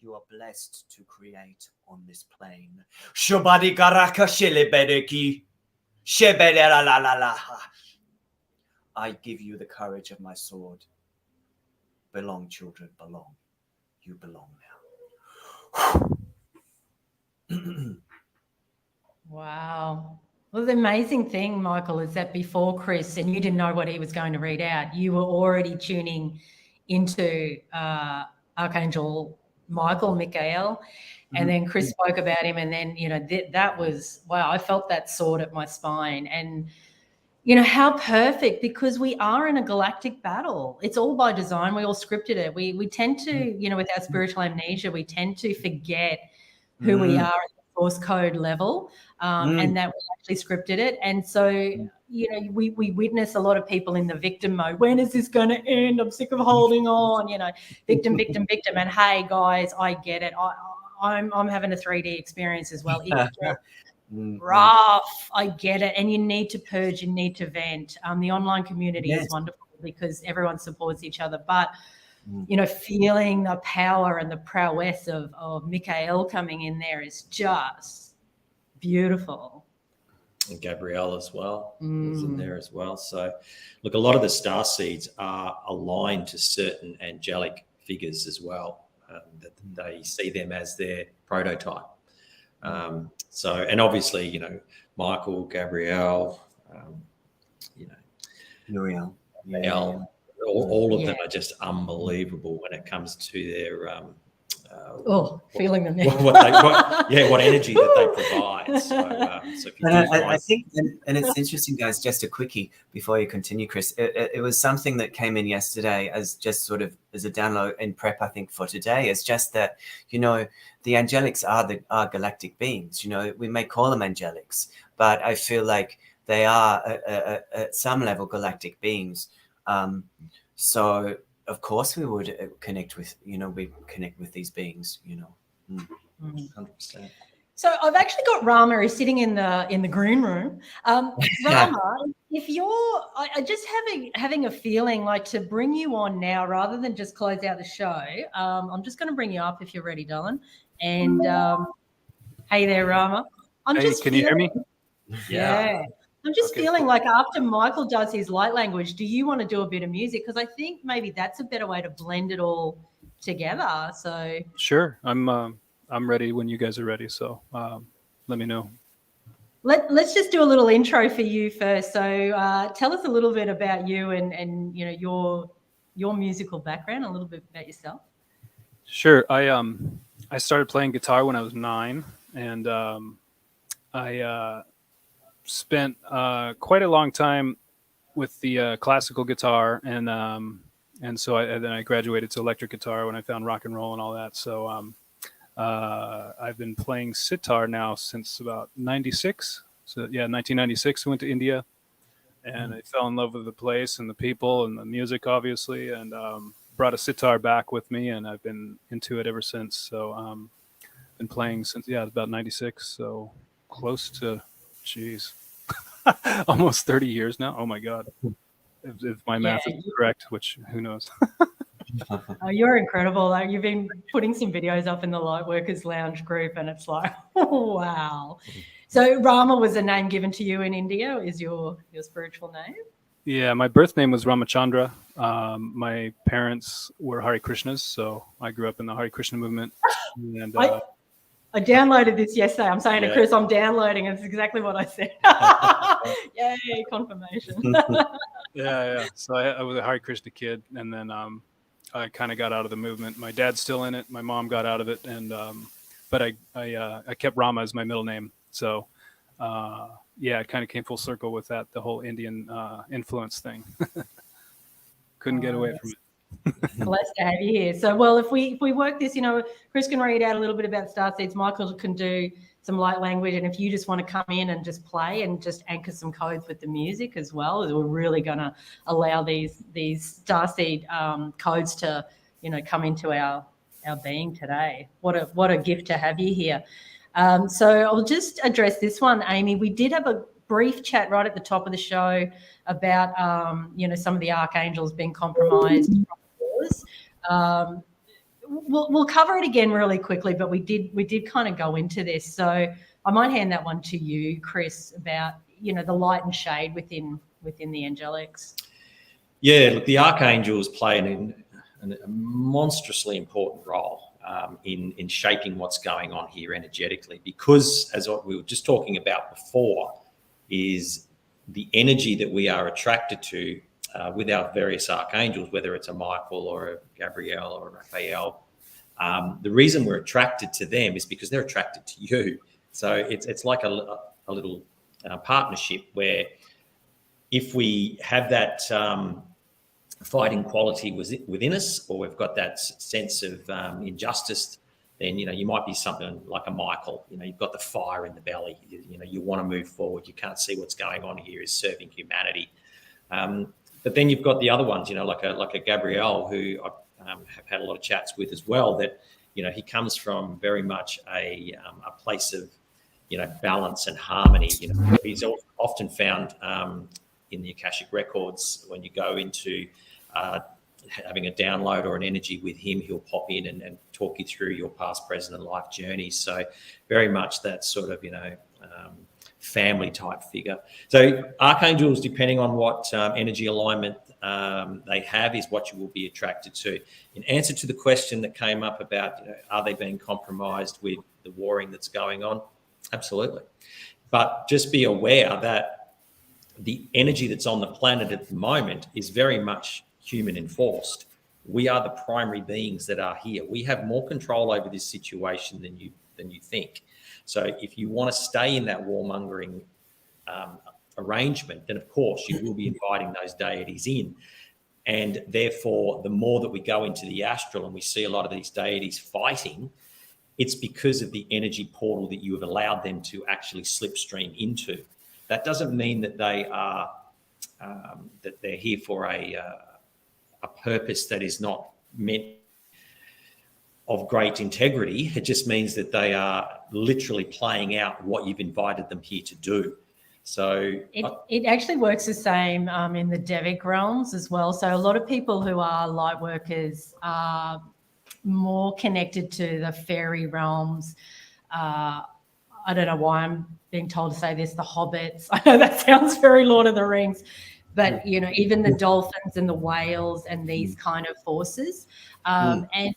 S2: You are blessed to create on this plane. I give you the courage of my sword. Belong, children, belong. You belong now.
S1: Wow. Well, the amazing thing, Michael, is that before Chris, and you didn't know what he was going to read out, you were already tuning into Archangel Michael, and then Chris spoke about him, and then, that was, wow, I felt that sword at my spine. And, how perfect, because we are in a galactic battle. It's all by design. We all scripted it. We tend to, with our spiritual amnesia, we tend to forget who we are at the source code level, and that we actually scripted it. And so, we witness a lot of people in the victim mode. When is this going to end? I'm sick of holding on, victim. And hey, guys, I get it. I'm having a 3D experience as well. It's rough. I get it. And you need to purge, you need to vent. The online community is wonderful because everyone supports each other. But, feeling the power and the prowess of Michael coming in there is just beautiful.
S3: And Gabrielle as well is in there as well. So, look, a lot of the Starseeds are aligned to certain angelic figures as well. That they see them as their prototype. So, and obviously, Michael, Gabrielle,
S2: Muriel.
S3: All of them are just unbelievable when it comes to their
S1: feeling them.
S3: What energy that they provide. So if you
S2: I think, and it's interesting, guys, just a quickie before you continue, Chris. It was something that came in yesterday as just sort of as a download in prep, I think, for today. It's just that, the angelics are galactic beings. We may call them angelics, but I feel like they are at some level galactic beings. So of course we would connect with, we connect with these beings, 100%.
S1: So I've actually got Rama who's sitting in the green room. Rama, if you're, I just having a feeling like to bring you on now rather than just close out the show. I'm just going to bring you up if you're ready, darling. And hey there, Rama.
S4: Can you hear me?
S1: Yeah. I'm just feeling like after Michael does his light language, do you want to do a bit of music? Because I think maybe that's a better way to blend it all together. So
S4: sure, I'm ready when you guys are ready. So let me know.
S1: Let's just do a little intro for you first. So tell us a little bit about you and your musical background, a little bit about yourself.
S4: Sure. I started playing guitar when I was 9, and I spent quite a long time with the classical guitar, and so then I graduated to electric guitar when I found rock and roll and all that. So I've been playing sitar now since about 96. So 1996 I went to India, and I fell in love with the place and the people and the music, obviously, and brought a sitar back with me, and I've been into it ever since. So been playing since about 96, so close to almost 30 years now. Oh my God. If my math is correct, which who knows.
S1: Oh, you're incredible. Like, you've been putting some videos up in the Lightworkers Lounge group, and it's like, oh, wow. So Rama was a name given to you in India, is your spiritual name? Yeah,
S4: my birth name was Ramachandra. My parents were Hare Krishnas, so I grew up in the Hare Krishna movement. And
S1: I downloaded this yesterday. I'm saying to Chris, I'm downloading. It's exactly what I said. Yay, confirmation.
S4: Yeah. So I was a Hare Krishna kid, and then I kind of got out of the movement. My dad's still in it. My mom got out of it, and but I kept Rama as my middle name. So yeah, it kind of came full circle with that, the whole Indian influence thing. Couldn't get away from it.
S1: Blessed to have you here. So, well, if we work this, Chris can read out a little bit about Starseeds. Michael can do some light language, and if you just want to come in and just play and just anchor some codes with the music as well, we're really going to allow these Starseed codes to come into our being today. What a gift to have you here. So I'll just address this one, Amy. We did have a brief chat right at the top of the show about some of the archangels being compromised. We'll cover it again really quickly, but we did kind of go into this. So I might hand that one to you, Chris, about the light and shade within the angelics.
S3: Yeah, look, the archangels play a monstrously important role in shaping what's going on here energetically, because as we were just talking about before, is the energy that we are attracted to with our various archangels, whether it's a Michael or a Gabriel or a Raphael. The reason we're attracted to them is because they're attracted to you. So it's like a little partnership where if we have that fighting quality within us, or we've got that sense of injustice, then you might be something like a Michael. You've got the fire in the belly. You want to move forward. You can't see what's going on here is serving humanity. But then you've got the other ones, like a Gabriel, who I have had a lot of chats with as well. That he comes from very much a place of balance and harmony. He's often found in the Akashic records when you go into having a download or an energy with him, he'll pop in and talk you through your past, present, and life journeys. So very much that sort of family type figure. So archangels, depending on what energy alignment they have, is what you will be attracted to. In answer to the question that came up about are they being compromised with the warring that's going on? Absolutely. But just be aware that the energy that's on the planet at the moment is very much human enforced. We are the primary beings that are here. We have more control over this situation than you think. So if you want to stay in that warmongering arrangement, then of course you will be inviting those deities in. And therefore, the more that we go into the astral and we see a lot of these deities fighting, it's because of the energy portal that you have allowed them to actually slipstream into. That doesn't mean that they are that they're here for a purpose that is not meant of great integrity. It just means that they are literally playing out what you've invited them here to do. So
S1: it actually works the same in the Devic realms as well. So a lot of people who are light workers are more connected to the fairy realms. I don't know why I'm being told to say this, the hobbits. I know that sounds very Lord of the Rings, but even the dolphins and the whales and these kind of forces, and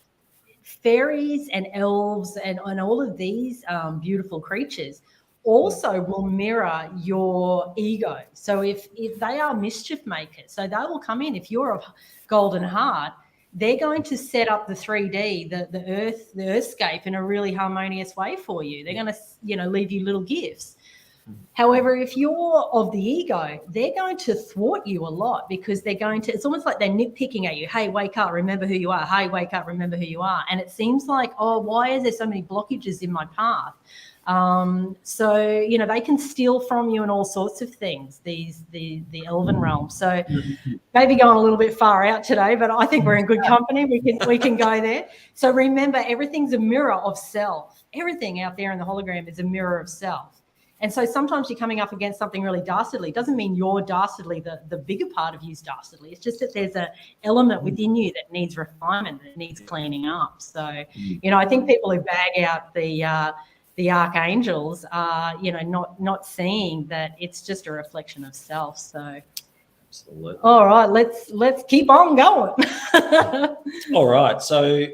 S1: fairies and elves and all of these beautiful creatures also will mirror your ego. So if they are mischief makers, so they will come in. If you're a golden heart, they're going to set up the 3D, the earthscape in a really harmonious way for you. They're going to, leave you little gifts. However, if you're of the ego, they're going to thwart you a lot because they're going to, it's almost like they're nitpicking at you. Hey, wake up, remember who you are. Hey, wake up, remember who you are. And it seems like, oh, why is there so many blockages in my path? So, they can steal from you in all sorts of things, the elven realm. So maybe going a little bit far out today, but I think we're in good company. We can go there. So remember, everything's a mirror of self. Everything out there in the hologram is a mirror of self. And so sometimes you're coming up against something really dastardly. It doesn't mean you're dastardly, the bigger part of you is dastardly. It's just that there's an element within you that needs refinement, that needs cleaning up. So, I think people who bag out the archangels are, not seeing that it's just a reflection of self. So,
S3: absolutely.
S1: All right, let's keep on going.
S3: All right. So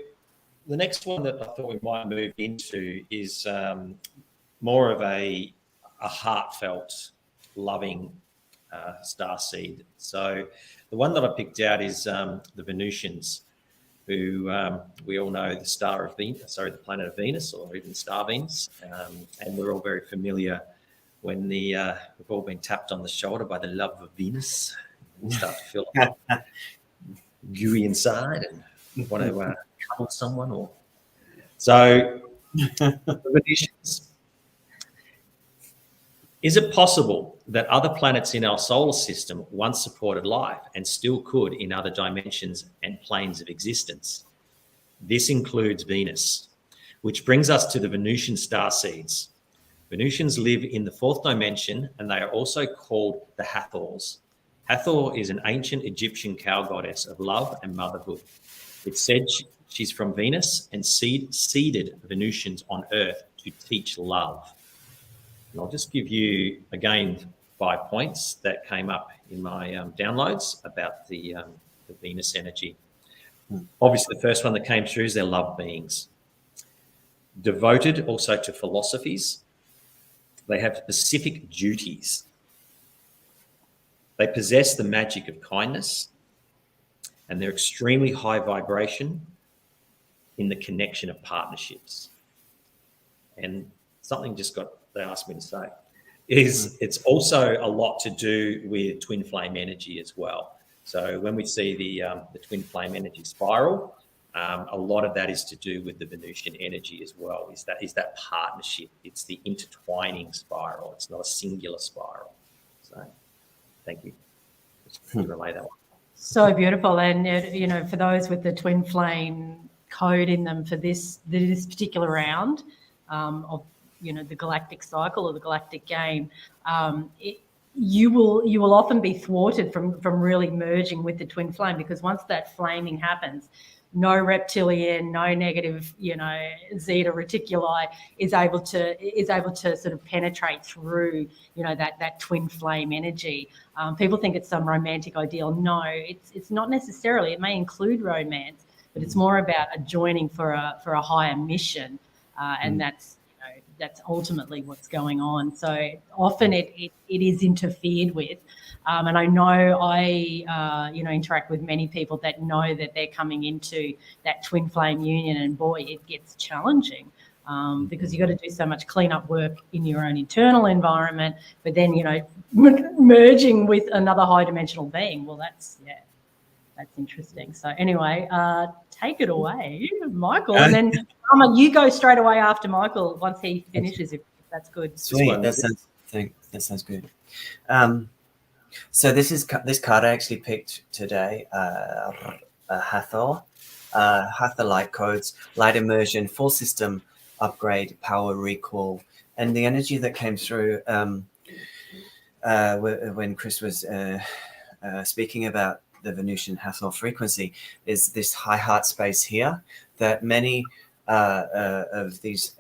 S3: the next one that I thought we might move into is more of a heartfelt, loving starseed. So the one that I picked out is the Venusians, who we all know the planet of Venus, or even Star Venus, and we're all very familiar when we've all been tapped on the shoulder by the love of Venus. You start to feel gooey inside and want to cuddle someone. Or so the Venusians. Is it possible that other planets in our solar system once supported life and still could in other dimensions and planes of existence? This includes Venus, which brings us to the Venusian starseeds. Venusians live in the fourth dimension, and they are also called the Hathors. Hathor is an ancient Egyptian cow goddess of love and motherhood. It's said she's from Venus and seeded Venusians on Earth to teach love. And I'll just give you, again, 5 points that came up in my downloads about the Venus energy. Obviously, the first one that came through is they're love beings. Devoted also to philosophies. They have specific duties. They possess the magic of kindness, and they're extremely high vibration in the connection of partnerships. And something they asked me to say is it's also a lot to do with twin flame energy as well. So when we see the twin flame energy spiral, a lot of that is to do with the Venusian energy as well. Is that partnership? It's the intertwining spiral. It's not a singular spiral. So, thank you. Just to relay that one.
S1: So beautiful, and for those with the twin flame code in them for this particular round of the galactic cycle or the galactic game, you will often be thwarted from really merging with the twin flame, because once that flaming happens, no reptilian, no negative, zeta reticuli is able to sort of penetrate through, that twin flame energy. People think it's some romantic ideal. No, it's not necessarily. It may include romance, but it's more about a joining for a higher mission, and that's ultimately what's going on. So often it is interfered with. And I know I interact with many people that know that they're coming into that twin flame union, and boy, it gets challenging because you've got to do so much cleanup work in your own internal environment, but then, merging with another high dimensional being. Well, that's interesting. So anyway, take it away, Michael. And then Rama, you go straight away after Michael once he finishes, if that's good.
S2: Sweet. That sounds good. So this card I actually picked today, Hathor. Hathor light codes, light immersion, full system upgrade, power recall. And the energy that came through when Chris was speaking about the Venusian Hathor frequency is this high heart space here that many of these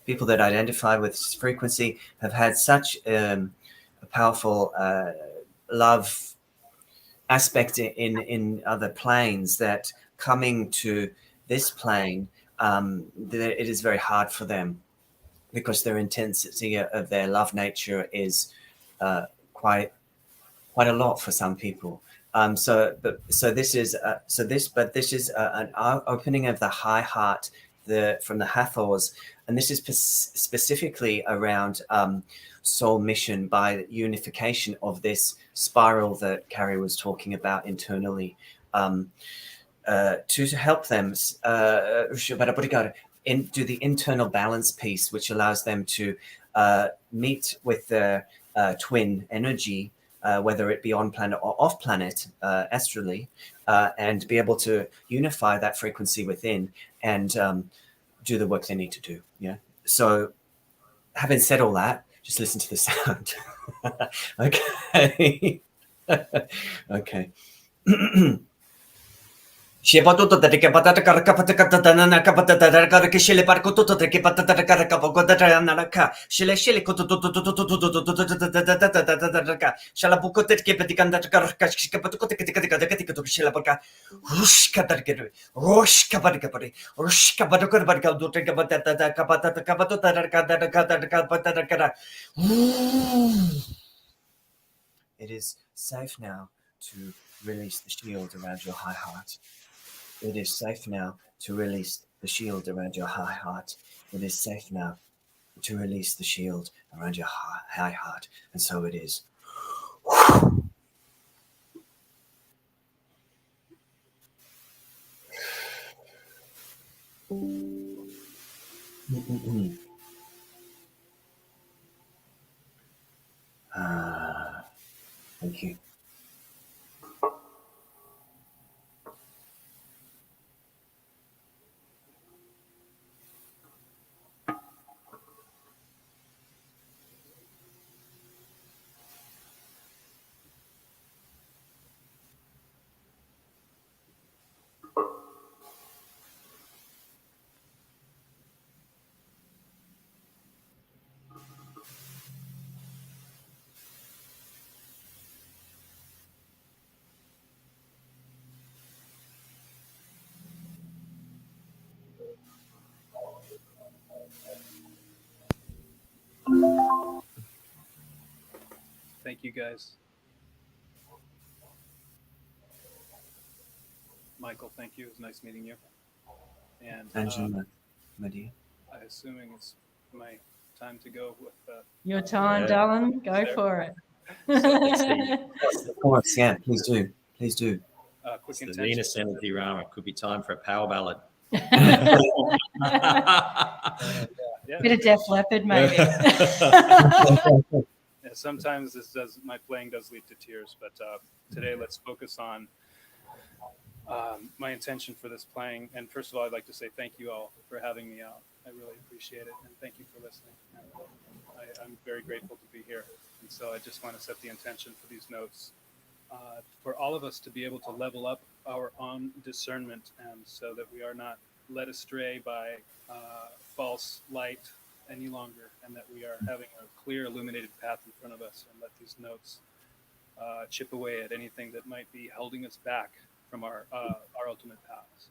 S2: people that identify with this frequency have had such a powerful love aspect in other planes that coming to this plane, it is very hard for them because their intensity of their love nature is quite a lot for some people. This is an opening of the high heart from the Hathors, and this is specifically around soul mission by unification of this spiral that Carrie was talking about internally, to help them do the internal balance piece, which allows them to meet with their twin energy, whether it be on planet or off planet, astrally, and be able to unify that frequency within and do the work they need to do. Yeah. So having said all that, just listen to the sound. Okay. Okay. Shebatoto da ke patata karaka na kapata da karaka shele parkoto da ke patata da karaka bogoda na raka shele koto shala bukote ke petikanda karaka shikapatuko te ke shela baka rush katarke rush kabarikapari rush kabarikar barka do te kapata da kapato da kara. It is safe now to release the shield around your high heart. It is safe now to release the shield around your high heart. It is safe now to release the shield around your high heart. And so it is. Thank you.
S4: Thank you, guys. Michael, thank you. It was nice meeting you. And
S2: Angela, my dear.
S4: I'm assuming it's my time to go with
S1: Your time,
S3: Yeah.
S1: darling. Go for it.
S2: Of course, yeah. Please do. Please do.
S4: quick
S3: It's the
S4: intention.
S3: Venus energy, Rama. It could be time for a power ballad.
S4: Yeah.
S1: Bit of Def Leppard, maybe.
S4: Yeah, sometimes my playing does lead to tears, but today let's focus on my intention for this playing. And first of all, I'd like to say thank you all for having me out. I really appreciate it, and thank you for listening. And I'm very grateful to be here. And so I just want to set the intention for these notes for all of us to be able to level up our own discernment, and so that we are not led astray by false light any longer, and that we are having a clear, illuminated path in front of us, and let these notes chip away at anything that might be holding us back from our ultimate path. So,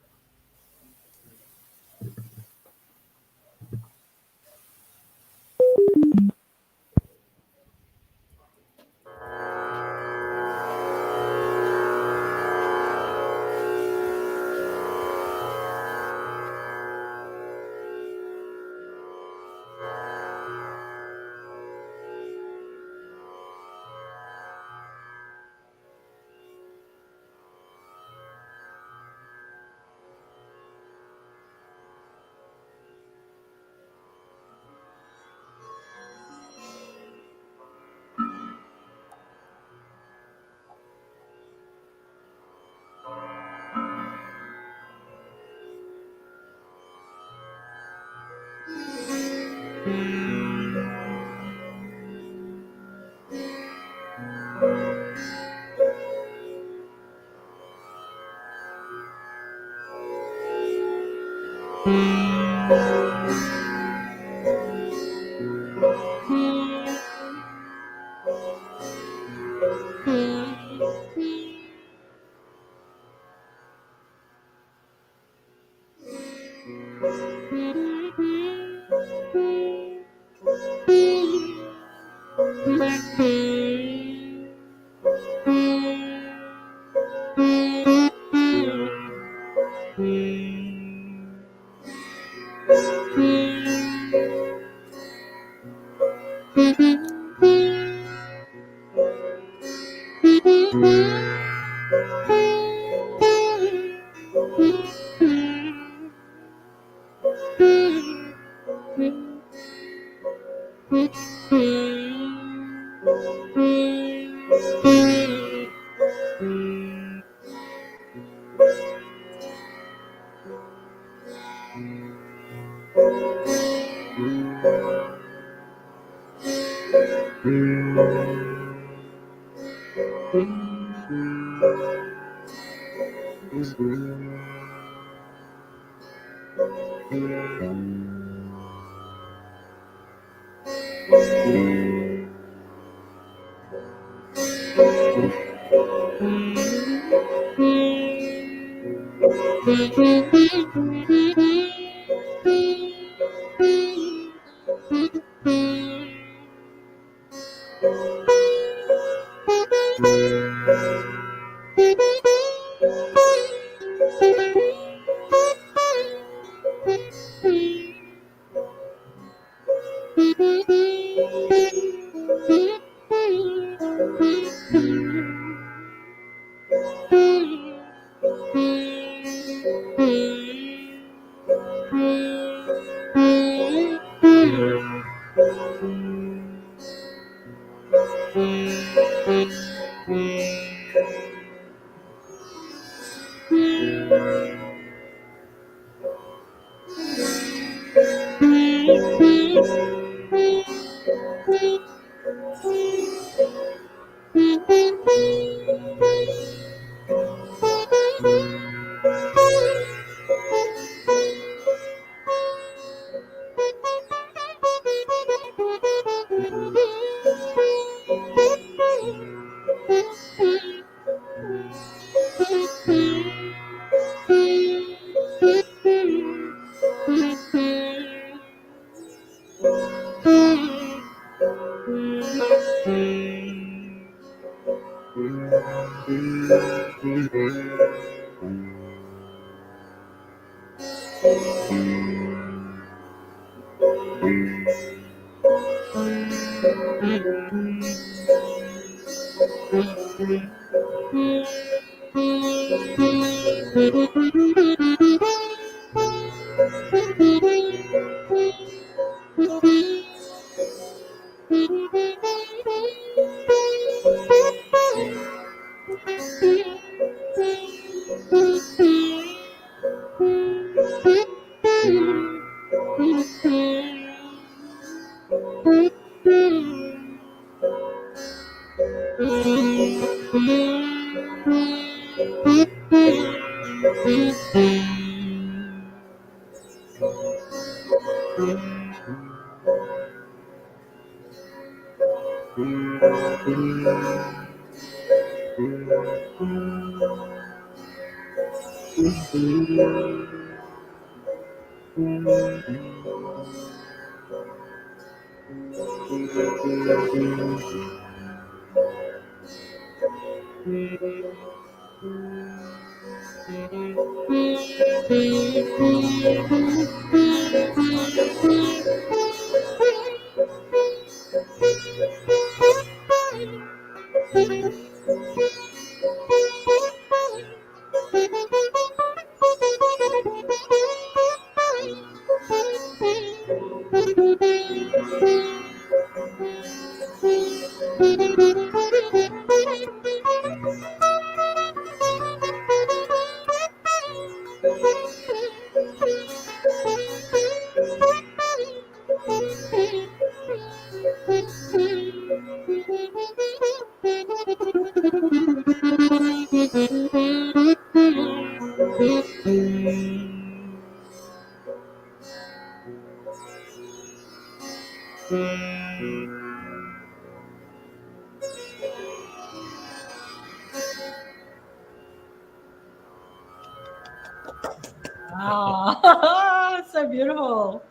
S1: Oh, so beautiful.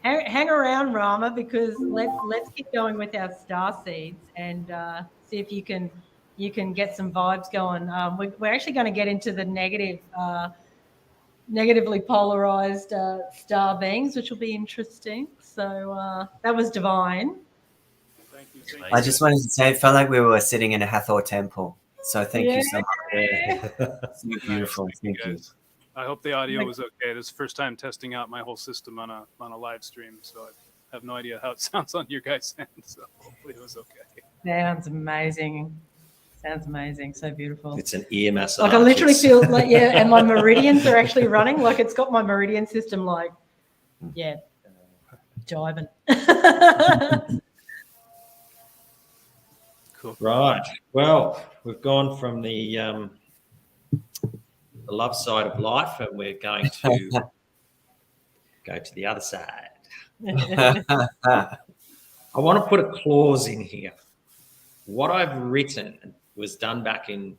S1: Hang around, Rama, because let's keep going with our star seeds and see if you can get some vibes going. We're actually going to get into the negatively polarized star beings, which will be interesting. So that was divine.
S4: Thank you.
S2: I just wanted to say it felt like we were sitting in a Hathor temple. So thank you so much. So beautiful.
S4: Nice.
S2: Thank you.
S4: I hope the audio was okay. This is the first time testing out my whole system on a live stream, so I have no idea how it sounds on your guys' end. So hopefully it was okay.
S1: Sounds amazing. So beautiful.
S3: It's an ear massage.
S1: Like I literally feel like, yeah, and my meridians are actually running. Like it's got my meridian system like, yeah, jiving.
S4: Cool.
S3: Right. Well, we've gone from the love side of life, and we're going to go to the other side. I want to put a clause in here. What I've written was done back in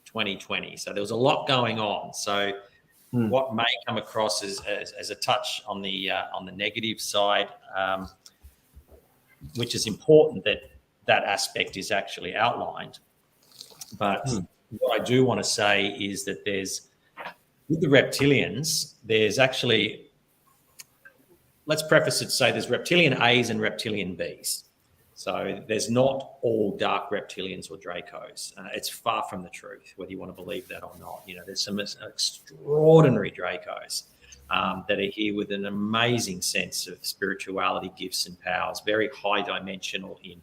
S3: 2020, so there was a lot going on. So what may come across as a touch on the negative side, which is important that aspect is actually outlined. But what I do want to say is that with the reptilians, there's actually, let's preface it to say there's reptilian A's and reptilian B's. So there's not all dark reptilians or Dracos. It's far from the truth, whether you want to believe that or not. You know, there's some extraordinary Dracos that are here with an amazing sense of spirituality, gifts and powers, very high dimensional in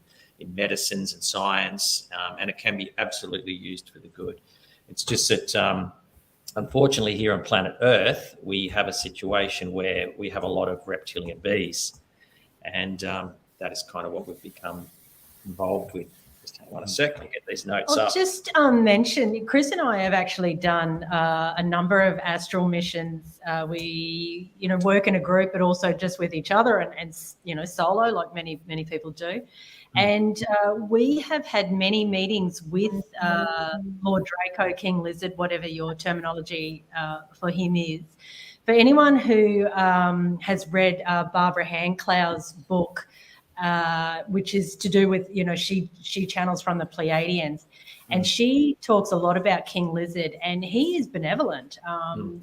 S3: medicines and science, and it can be absolutely used for the good. It's just that unfortunately, here on planet Earth, we have a situation where we have a lot of reptilian bees, and that is kind of what we've become involved with. Just hang on a second to get these notes
S1: I'll
S3: up.
S1: just mention, Chris and I have actually done a number of astral missions. We, work in a group, but also just with each other and solo, like many people do. And we have had many meetings with Lord Draco, King Lizard, whatever your terminology for him is. For anyone who has read Barbara Handclau's book, which is to do with, she channels from the Pleiadians, and she talks a lot about King Lizard, and he is benevolent.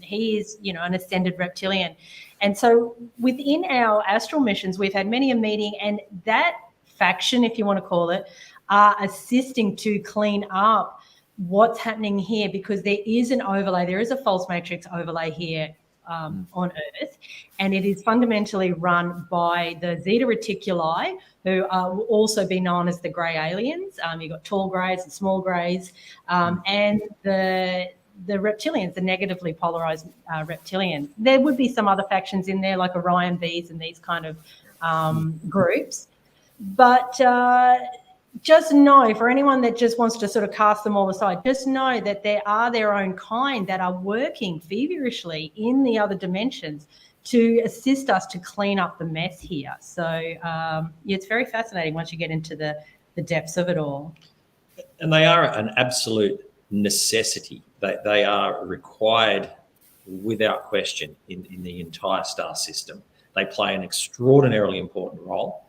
S1: He is, an ascended reptilian. And so within our astral missions, we've had many a meeting, and that faction, if you want to call it, are assisting to clean up what's happening here, because there is an overlay, there is a false matrix overlay here on Earth, and it is fundamentally run by the Zeta Reticuli, who will also be known as the grey aliens. You've got tall greys and small greys, and the reptilians, the negatively polarized reptilians. There would be some other factions in there, like Orion Bees and these kind of groups. But just know, for anyone that just wants to sort of cast them all aside, just know that there are their own kind that are working feverishly in the other dimensions to assist us to clean up the mess here. So it's very fascinating once you get into the depths of it all.
S3: And they are an absolute necessity. They are required without question in the entire star system. They play an extraordinarily important role.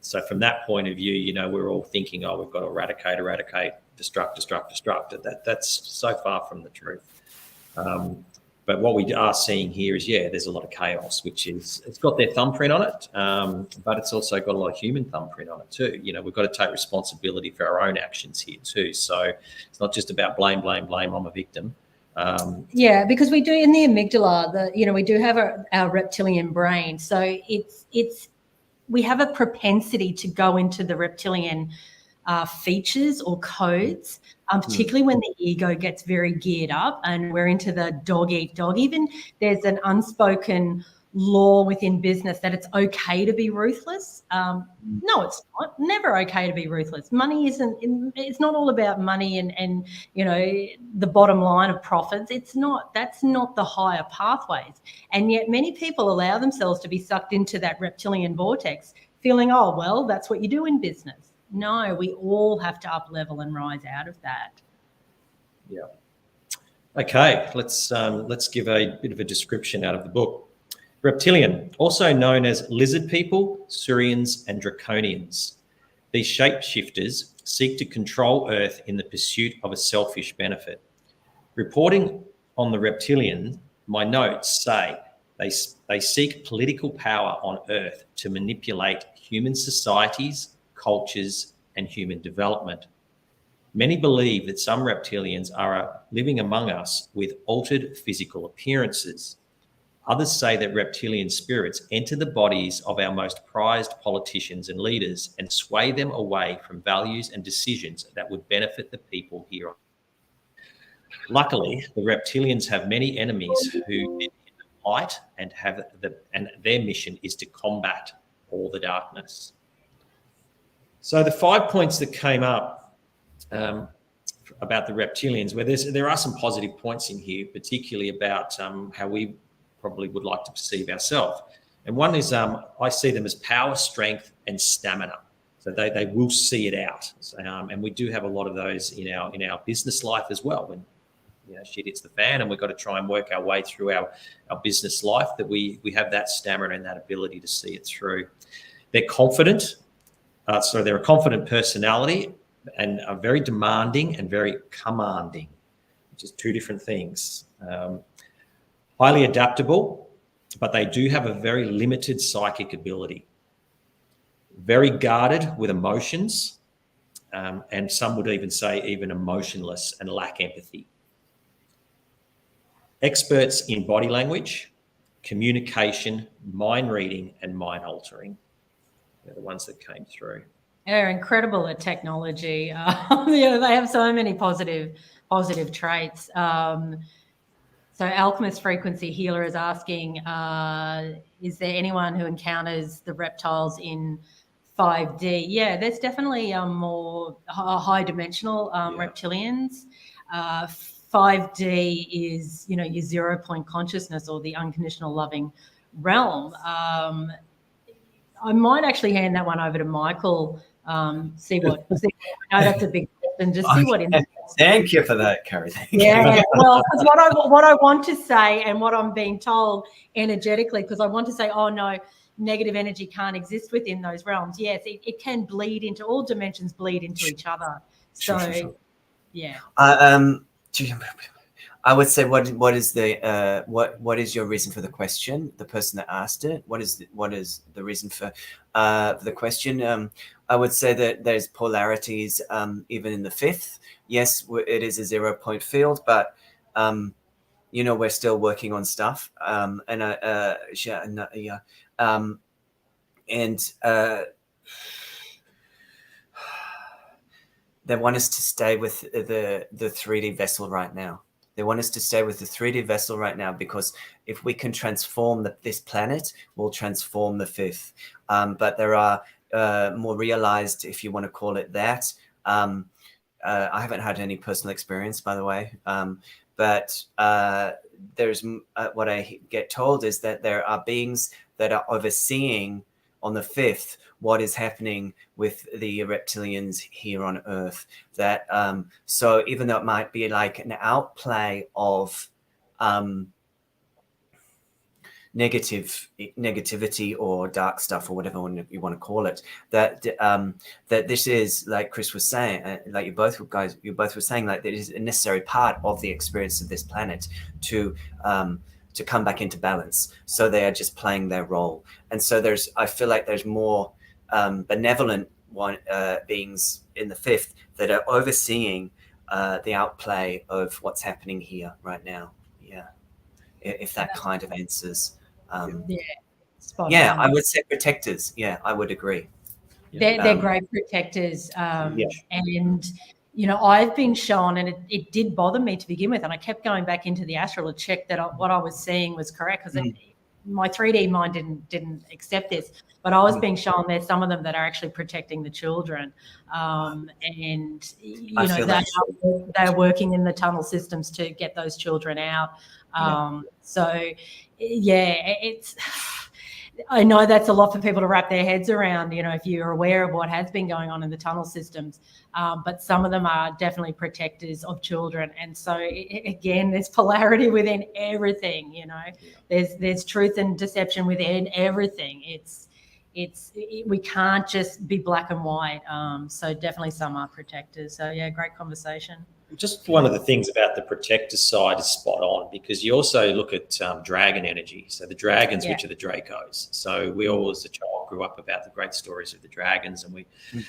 S3: So from that point of view, we're all thinking, we've got to eradicate, destruct. That's so far from the truth. But what we are seeing here is, there's a lot of chaos, it's got their thumbprint on it, but it's also got a lot of human thumbprint on it too. We've got to take responsibility for our own actions here too. So it's not just about blame, I'm a victim.
S1: Because we do in the amygdala, we do have our reptilian brain. So we have a propensity to go into the reptilian features or codes, particularly when the ego gets very geared up and we're into the dog eat dog. Even there's an unspoken law within business that it's okay to be ruthless. No, it's not. Never okay to be ruthless. Money it's not all about money and the bottom line of profits. That's not the higher pathways. And yet many people allow themselves to be sucked into that reptilian vortex, feeling, that's what you do in business. No, we all have to up level and rise out of that.
S3: Yeah. Okay, let's give a bit of a description out of the book. Reptilian, also known as lizard people, Surians, and Draconians. These shapeshifters seek to control Earth in the pursuit of a selfish benefit. Reporting on the reptilian, my notes say they seek political power on Earth to manipulate human societies, cultures, and human development. Many believe that some reptilians are living among us with altered physical appearances. Others say that reptilian spirits enter the bodies of our most prized politicians and leaders and sway them away from values and decisions that would benefit the people here. Luckily, the reptilians have many enemies who fight and their mission is to combat all the darkness. So the 5 points that came up about the reptilians, where there are some positive points in here, particularly about how we probably would like to perceive ourselves. And one is I see them as power, strength, and stamina. So they will see it out. And we do have a lot of those in our business life as well. When shit hits the fan and we've got to try and work our way through our business life, that we have that stamina and that ability to see it through. They're confident. So they're a confident personality and are very demanding and very commanding, which is two different things. Highly adaptable, but they do have a very limited psychic ability. Very guarded with emotions, and some would even say even emotionless and lack empathy. Experts in body language, communication, mind reading, and mind altering. They're the ones that came through.
S1: They're incredible at technology. They have so many positive positive traits. So Alchemist Frequency Healer is asking, is there anyone who encounters the reptiles in 5D? Yeah, there's definitely more high dimensional reptilians. 5D is, your 0 point consciousness or the unconditional loving realm. I might actually hand that one over to Michael. See what I know that's a big question. Just see what.
S2: Thank you for that, Carrie.
S1: Yeah, well, because what I want to say and what I'm being told energetically, because I want to say, oh no, negative energy can't exist within those realms. Yes, it can bleed into all dimensions, bleed into each other. So,
S2: sure.
S1: Yeah.
S2: I would say, what is the what is your reason for the question? The person that asked it, what is the reason for the question? I would say that there's polarities even in the fifth. Yes, it is a 0 point field, but we're still working on stuff. They want us to stay with the 3D vessel right now. They want us to stay with the 3D vessel right now, because if we can transform this planet, we'll transform the fifth. But there are more realized, if you want to call it that. I haven't had any personal experience, by the way. But there's what I get told is that there are beings that are overseeing on the fifth what is happening with the reptilians here on Earth. That so even though it might be like an outplay of negativity or dark stuff or whatever you want to call it, that this is, like Chris was saying, like you both were saying, like that is a necessary part of the experience of this planet to come back into balance. So they are just playing their role. And so I feel like there's more benevolent beings in the fifth that are overseeing the outplay of what's happening here right now. Yeah, if that kind of answers. I would say protectors. Yeah, I would agree.
S1: They're great protectors. And I've been shown, and it did bother me to begin with, and I kept going back into the astral to check that what I was seeing was correct, because my 3D mind didn't accept this. But I was being shown there's some of them that are actually protecting the children, and they're working in the tunnel systems to get those children out. So it's. I know that's a lot for people to wrap their heads around, if you're aware of what has been going on in the tunnel systems. But some of them are definitely protectors of children. And so, again, there's polarity within everything, There's truth and deception within everything. We can't just be black and white. So definitely some are protectors. So, yeah, great conversation.
S3: Just one of the things about the protector side is spot on, because you also look at dragon energy. So the dragons, which are the Dracos. So we all, as a child, grew up about the great stories of the dragons, and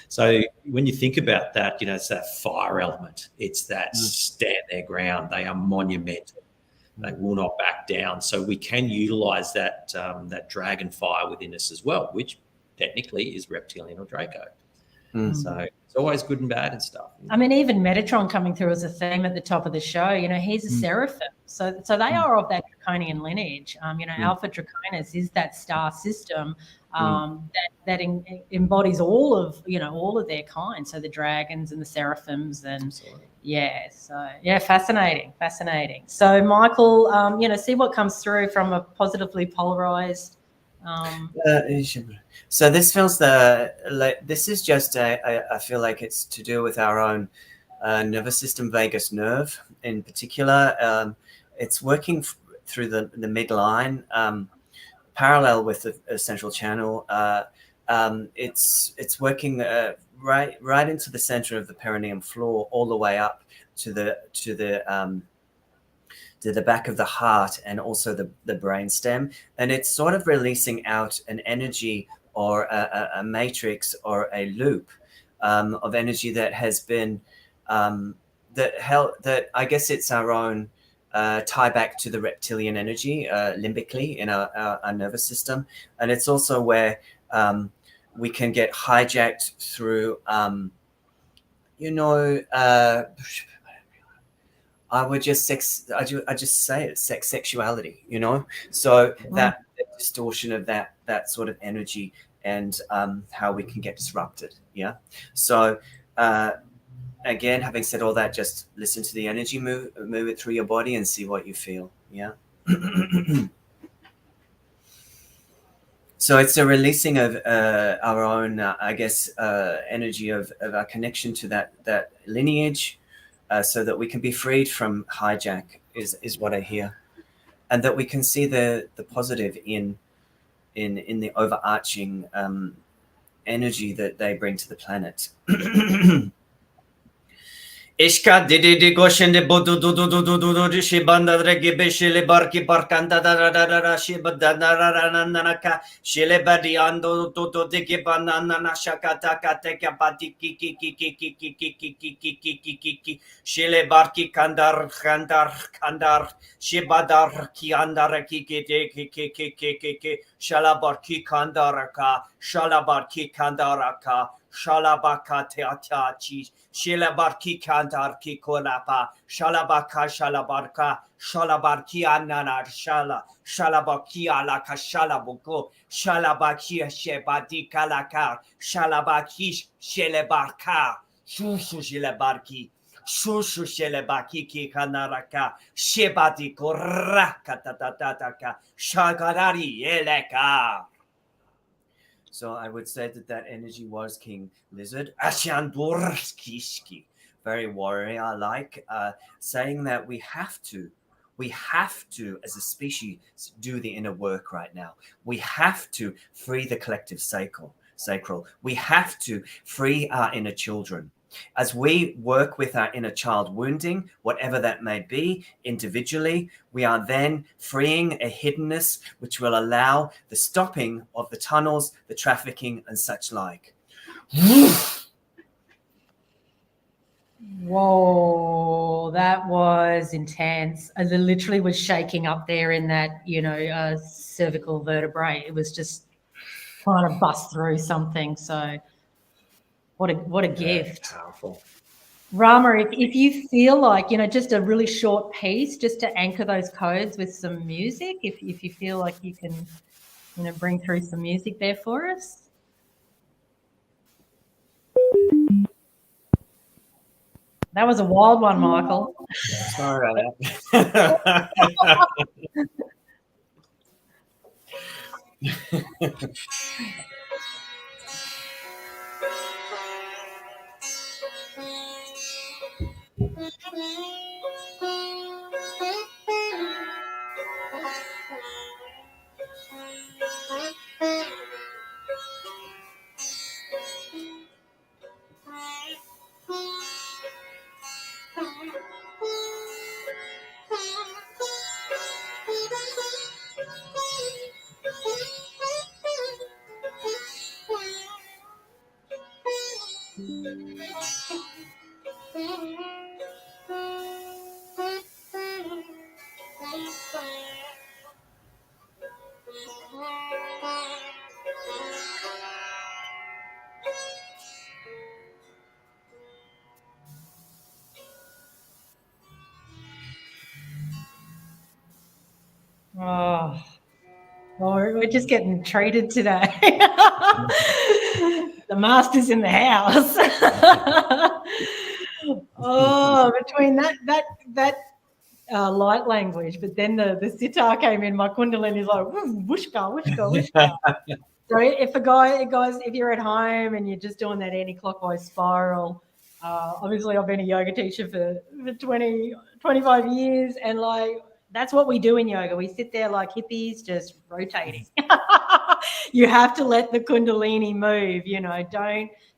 S3: so when you think about that, it's that fire element. It's that stand their ground. They are monumental. They will not back down. So we can utilize that dragon fire within us as well, which technically is reptilian or Draco. So it's always good and bad and stuff.
S1: I mean, even Metatron coming through as a theme at the top of the show, he's a seraphim. So they are of that draconian lineage. Alpha Draconis is that star system that embodies all of their kind. So the dragons and the seraphims and fascinating. So Michael, see what comes through from a positively polarized.
S2: So this feels this is just I feel like it's to do with our own nervous system, vagus nerve in particular. It's working through the midline, parallel with the central channel. It's working right into the center of the perineum floor, all the way up to the back of the heart, and also the brainstem, and it's sort of releasing out an energy or a matrix or a loop of energy that has been that I guess it's our own tie back to the reptilian energy limbically in our nervous system, and it's also where we can get hijacked through I would just I just say it, sexuality, you know. So that distortion of that sort of energy and how we can get disrupted. Yeah. So again, having said all that, just listen to the energy, move it through your body, and see what you feel. Yeah. So it's a releasing of our own, I guess, energy of our connection to that lineage, so that we can be freed from hijack. Is what I hear, and that we can see the positive in the overarching energy that they bring to the planet. Ishka didi goshende bodu du du du du du du shibanda regi beshile barki barkanda da da da da da shibada da da da da da ka shile badi ando tu tu diki banana na shakata ka teka pati ki ki ki ki ki ki ki ki ki ki ki ki ki ki shile barki kandar shibadar ki andar ki ki ki ki ki ki ki ki shalabar ki kandaraka shalabar ki kandaraka Shalabaka teatachi, Shilabarki kandar ki kolapa, Shalabaka shalabarka, Shalabarki anana shala, Shalabaki alaka shalabuko, Shalabaki shebadi kalakar, Shalabaki shelebarka, Shushu shelebarki, Shushu shelebaki ki kanaraka, Shebadi koraka tatataka, Shagarari eleka. So I would say that energy was King Lizard. Ashandurskiski, very warrior-like, saying that we have to, as a species, do the inner work right now. We have to free the collective sacral. We have to free our inner children. As we work with our inner child wounding, whatever that may be, individually, we are then freeing a hiddenness which will allow the stopping of the tunnels, the trafficking, and such like.
S1: Whoa, that was intense. I literally was shaking up there in that, cervical vertebrae. It was just trying to bust through something. So what a gift.
S3: Powerful.
S1: Rama, if you feel like, just a really short piece, just to anchor those codes with some music, if you feel like you can, bring through some music there for us. That was a wild one, Michael.
S2: Sorry about that.
S1: Oh, we're just getting treated today. The master's in the house. Oh, between that light language, but then the sitar came in. My kundalini is like whooshka, whooshka, whooshka. So if you're at home and you're just doing that anti-clockwise spiral, obviously I've been a yoga teacher for 25 years, and that's what we do in yoga. We sit there like hippies, just rotating. You have to let the kundalini move.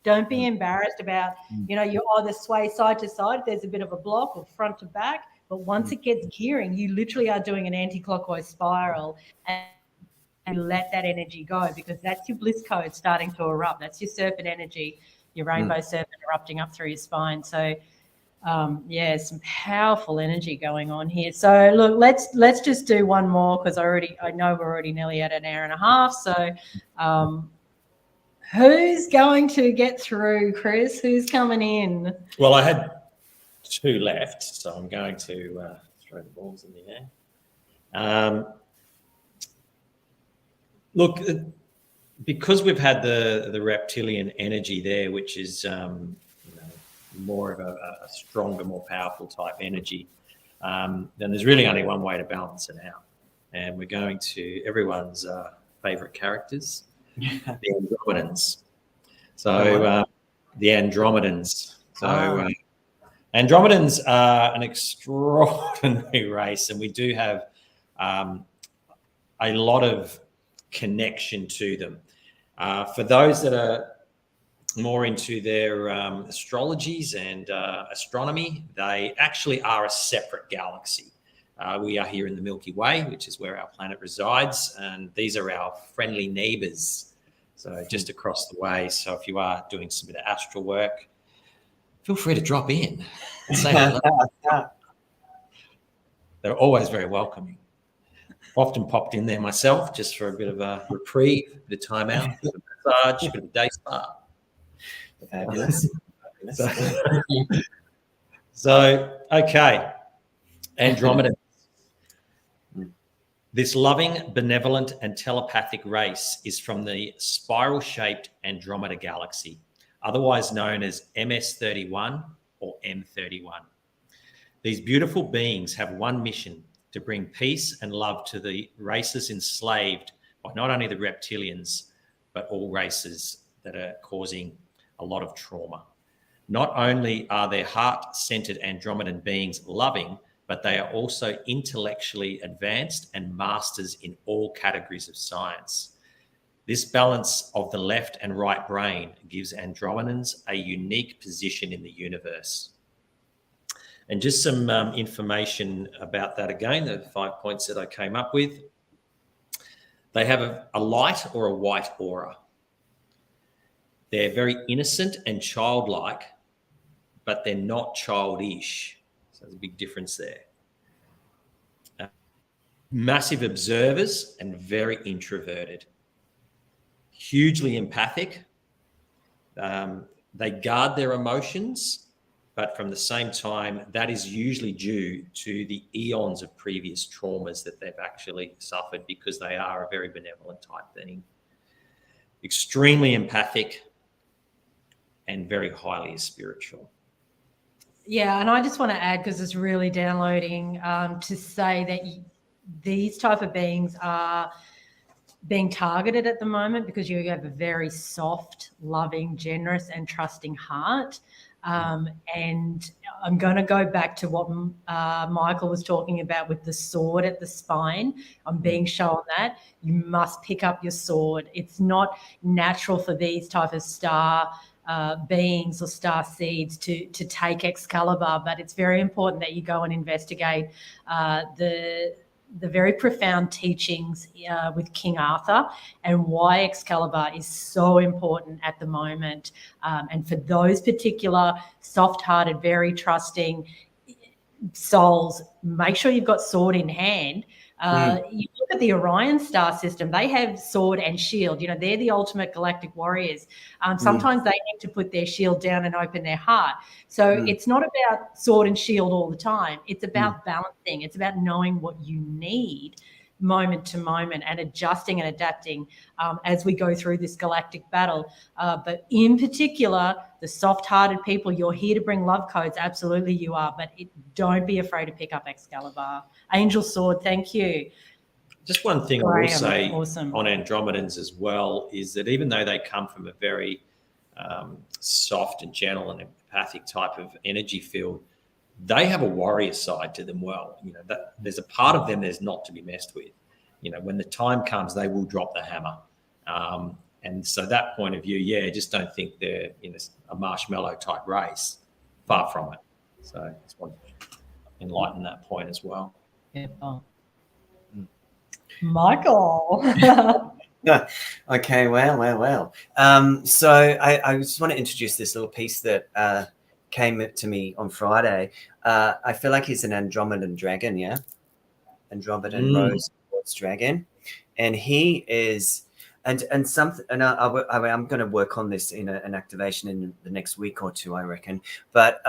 S1: Don't be embarrassed about. You either sway side to side if there's a bit of a block, or front to back. But once it gets gearing, you literally are doing an anti-clockwise spiral, and you let that energy go, because that's your bliss code starting to erupt. That's your serpent energy, your rainbow serpent erupting up through your spine. So. Some powerful energy going on here. So look, let's just do one more, because I know we're already nearly at an hour and a half. So who's going to get through, Chris? Who's coming in?
S3: Well, I had 2 left, so I'm going to throw the balls in the air. Look, because we've had the reptilian energy there, which is more of a stronger, more powerful type energy, then there's really only one way to balance it out. And we're going to everyone's favourite characters, the Andromedans. So the Andromedans. So Andromedans are an extraordinary race, and we do have a lot of connection to them. For those that are more into their astrologies and astronomy, they actually are a separate galaxy. We are here in the Milky Way, which is where our planet resides, and these are our friendly neighbours, so just across the way. So if you are doing some bit of astral work, feel free to drop in and say hello. They're always very welcoming. Often popped in there myself just for a bit of a reprieve, a bit of time out, a bit of massage, a bit of day spa.
S2: Fabulous.
S3: So, okay, Andromeda. This loving, benevolent, and telepathic race is from the spiral-shaped Andromeda galaxy, otherwise known as MS-31 or M31. These beautiful beings have one mission: to bring peace and love to the races enslaved by not only the reptilians, but all races that are causing a lot of trauma. Not only are their heart-centered Andromedan beings loving, but they are also intellectually advanced and masters in all categories of science. This balance of the left and right brain gives Andromedans a unique position in the universe. And just some information about that again, the 5 points that I came up with. They have a light or a white aura. They're very innocent and childlike, but they're not childish. So there's a big difference there. Massive observers and very introverted. Hugely empathic. They guard their emotions, but from the same time, that is usually due to the eons of previous traumas that they've actually suffered, because they are a very benevolent type being. Extremely empathic and very highly spiritual.
S1: Yeah, and I just want to add, because it's really downloading, to say that these type of beings are being targeted at the moment because you have a very soft, loving, generous, and trusting heart. And I'm going to go back to what Michael was talking about with the sword at the spine. I'm being shown that you must pick up your sword. It's not natural for these type of star beings or star seeds to take Excalibur, but it's very important that you go and investigate the very profound teachings with King Arthur and why Excalibur is so important at the moment. And for those particular soft-hearted, very trusting souls, make sure you've got sword in hand. You look at the Orion star system, they have sword and shield. You know, they're the ultimate galactic warriors. Sometimes they need to put their shield down and open their heart. So it's not about sword and shield all the time. It's about balancing. It's about knowing what you need moment to moment and adjusting and adapting as we go through this galactic battle. But in particular, the soft-hearted people, you're here to bring love codes. Absolutely you are, but don't be afraid to pick up Excalibur. Angel Sword, thank you.
S3: Just one thing I will say
S1: awesome.
S3: On Andromedans as well is that even though they come from a very soft and gentle and empathic type of energy field, they have a warrior side to them. Well, you know, that there's a part of them that's not to be messed with. You know, when the time comes, they will drop the hammer. And so that point of view, just don't think they're in a marshmallow type race. Far from it. So I just want to enlighten that point as well.
S1: Yeah. Michael.
S2: Okay, well. So I just want to introduce this little piece that came to me on Friday. I feel like he's an Andromedan dragon, yeah? Andromedan rose quartz dragon. And he is, and I'm going to work on this in an activation in the next week or two, I reckon. But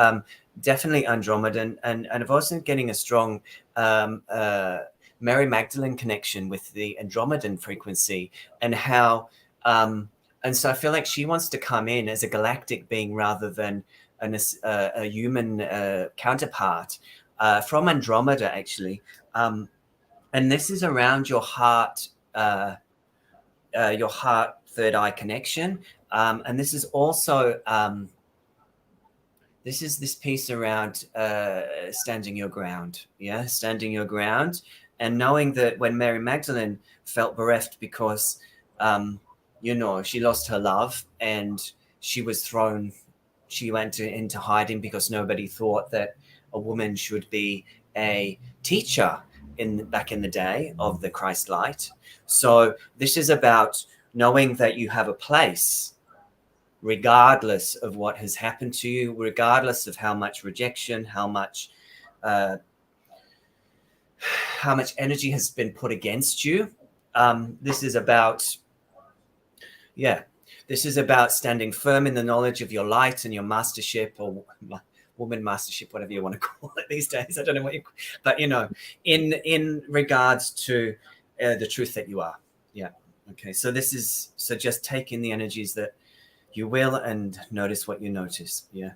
S2: definitely Andromedan, and I've also getting a strong Mary Magdalene connection with the Andromedan frequency, and how and so I feel like she wants to come in as a galactic being rather than a human counterpart from Andromeda, actually. And this is around your heart third eye connection, and this is also this piece around standing your ground, standing your ground, and knowing that when Mary Magdalene felt bereft because she lost her love, and she went into hiding because nobody thought that a woman should be a teacher back in the day of the Christ light. So this is about knowing that you have a place regardless of what has happened to you, regardless of how much rejection, how much energy has been put against you. This is about standing firm in the knowledge of your light and your mastership, or woman mastership, whatever you want to call it these days. I don't know but in regards to the truth that you are. Yeah. Okay. So just take in the energies that you will and notice what you notice. Yeah.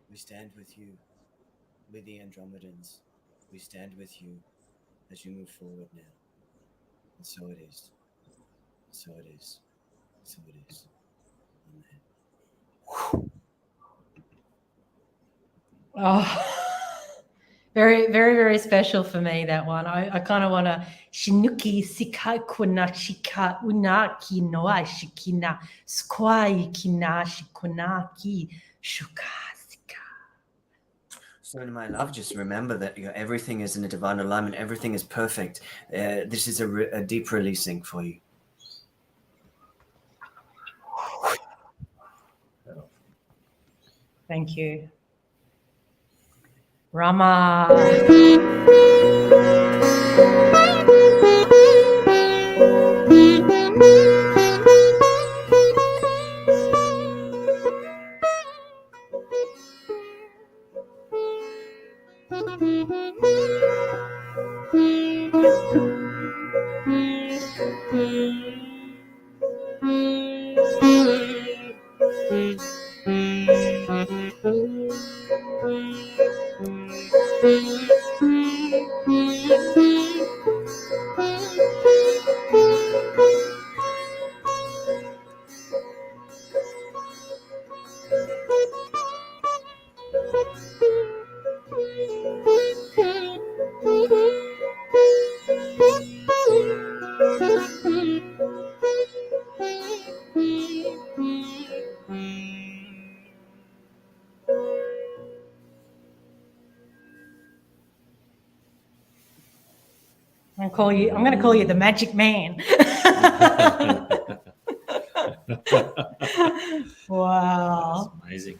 S2: We stand with you, with the Andromedans. We stand with you as you move forward now. And so it is. So it is. So it is. Amen.
S1: Oh, very, very, very special for me, that one. I kind of want to shinuki sikai kuna shika unaki noa shikina squai kina shikunaki shuka.
S2: So, my love, just remember that everything is in a divine alignment. Everything is perfect. This is a deep releasing for you.
S1: Thank you. Rama. I'm going to call you the magic man. Wow.
S3: That's amazing.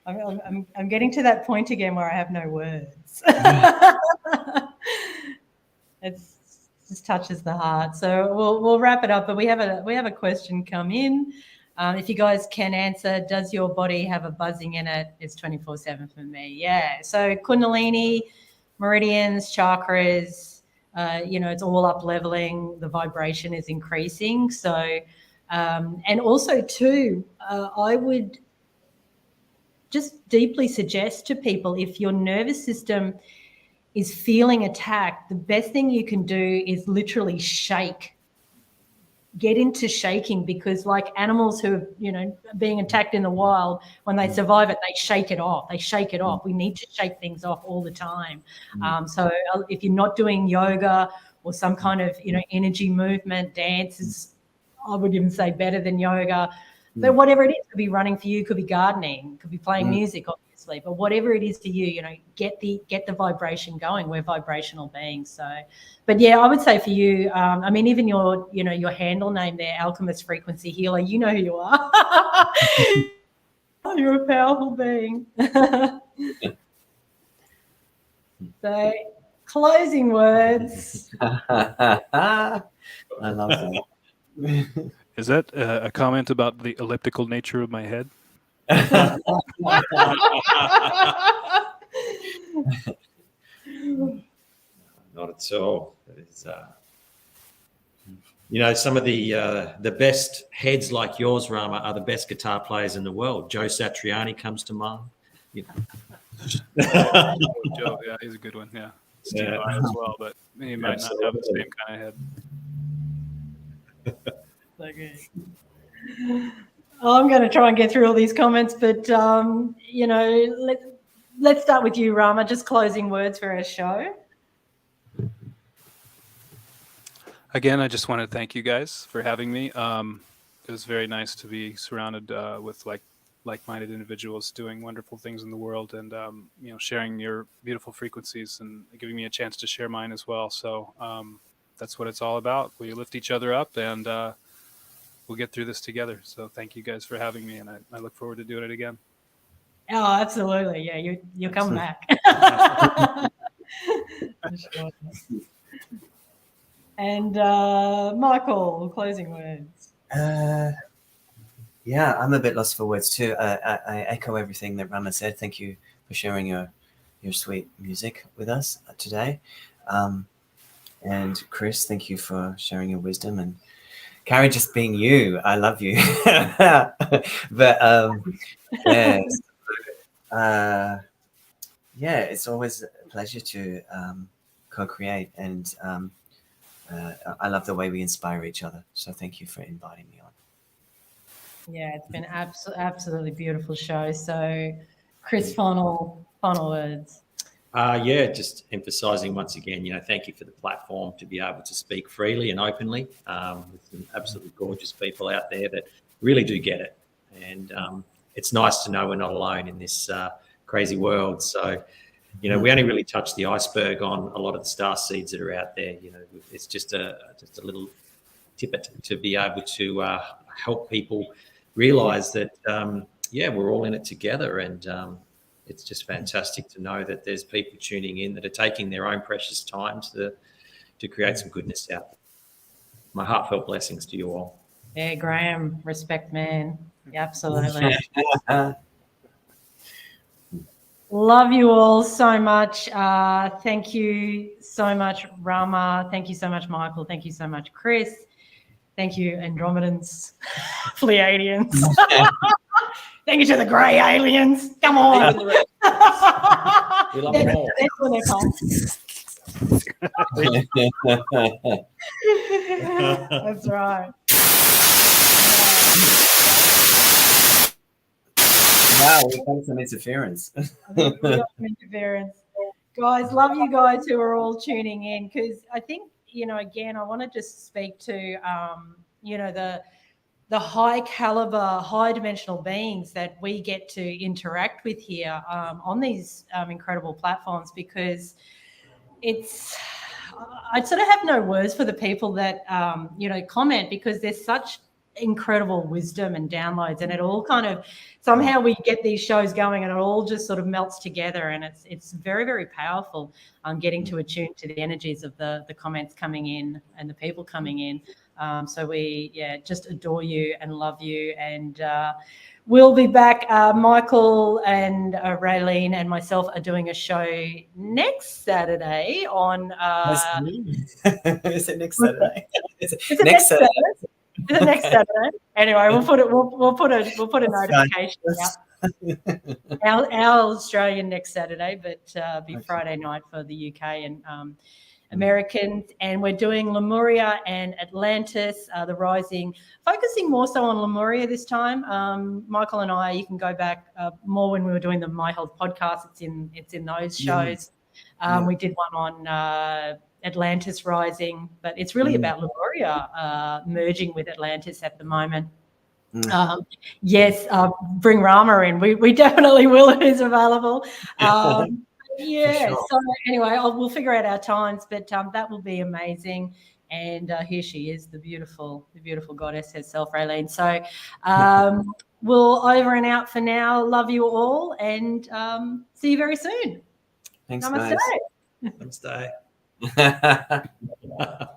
S1: I'm getting to that point again where I have no words. It just touches the heart. So we'll wrap it up. But we have a question come in. If you guys can answer, does your body have a buzzing in it? It's 24/7 for me. Yeah. So Kundalini, meridians, chakras, it's all up leveling. The vibration is increasing. So, and also too, I would just deeply suggest to people, if your nervous system is feeling attacked, the best thing you can do is literally shake get into shaking, because like animals who are, you know, being attacked in the wild, when they survive it, they shake it off. We need to shake things off all the time. So if you're not doing yoga or some kind of, you know, energy movement, dance is, I would even say, better than yoga. But whatever it is, could be running for you, could be gardening, could be playing music, obviously. But whatever it is for you, you know, get the vibration going. We're vibrational beings. So, but yeah, I would say for you, I mean, even your, you know, your handle name there, Alchemist Frequency Healer, you know who you are. You're a powerful being. So, closing words.
S2: I love that.
S4: Is that a comment about the elliptical nature of my head?
S3: Not at all. It's, you know, some of the best heads like yours, Rama, are the best guitar players in the world. Joe Satriani comes to mind. You know.
S4: Joe, yeah, he's a good one. Yeah, Steve Vai as well, but he might not have the same kind of head.
S1: Okay. I'm going to try and get through all these comments, but you know, let's start with you, Rama. Just closing words for our show.
S4: Again, I just want to thank you guys for having me. It was very nice to be surrounded with like-minded individuals doing wonderful things in the world, and you know, sharing your beautiful frequencies and giving me a chance to share mine as well. So that's what it's all about. We lift each other up, and we'll get through this together. So thank you guys for having me, and I look forward to doing it again.
S1: Oh, absolutely. Yeah, you come back. And Michael, closing words.
S2: Yeah, I'm a bit lost for words too. I echo everything that Rama said. Thank you for sharing your sweet music with us today. And Chris, thank you for sharing your wisdom, and Carrie, just being you. I love you. But yeah, it's always a pleasure to co-create, and I love the way we inspire each other. So thank you for inviting me on.
S1: Yeah, it's been absolutely beautiful show. So, Chris, final words.
S3: Yeah, just emphasising once again, you know, thank you for the platform to be able to speak freely and openly with some absolutely gorgeous people out there that really do get it. And it's nice to know we're not alone in this crazy world. So, you know, we only really touched the iceberg on a lot of the starseeds that are out there. You know, it's just a little tippet to be able to help people realise that, yeah, we're all in it together, and it's just fantastic to know that there's people tuning in that are taking their own precious time to create some goodness out there. My heartfelt blessings to you all.
S1: Yeah, Graham, respect, man. Yeah, absolutely. Love you all so much. Thank you so much, Rama. Thank you so much, Michael. Thank you so much, Chris. Thank you, Andromedans, Pleiadians. Thank you to the grey aliens. Come on.
S3: We love them all.
S1: That's right.
S2: Wow, we got some interference.
S1: We got some interference. Guys, love you guys who are all tuning in, because I think, you know, again, I want to just speak to, you know, the high caliber, high dimensional beings that we get to interact with here on these incredible platforms, because I sort of have no words for the people that, you know, comment, because there's such incredible wisdom and downloads, and it all kind of, somehow we get these shows going and it all just sort of melts together, and it's very, very powerful getting to attune to the energies of the comments coming in and the people coming in. So we, yeah, just adore you and love you, and we'll be back. Michael and Raylene and myself are doing a show next Saturday on
S2: Is it next Saturday? Is it
S1: next Saturday? Is it next Saturday? Anyway, we'll put a notification out. Our Australian next Saturday, but be Friday night for the UK, Americans, and we're doing Lemuria and Atlantis, the Rising, focusing more so on Lemuria this time. Michael and I, you can go back more when we were doing the My Health podcast. It's in those shows. We did one on Atlantis Rising, but it's really about Lemuria merging with Atlantis at the moment. Yes, bring Rama in. We definitely will if he's available. Yeah. Sure. So anyway, we'll figure out our times, but that will be amazing. And here she is, the beautiful goddess herself, Raylene. So we'll over and out for now. Love you all, and see you very soon.
S2: Thanks,
S1: Namaste.
S2: guys.
S3: Namaste.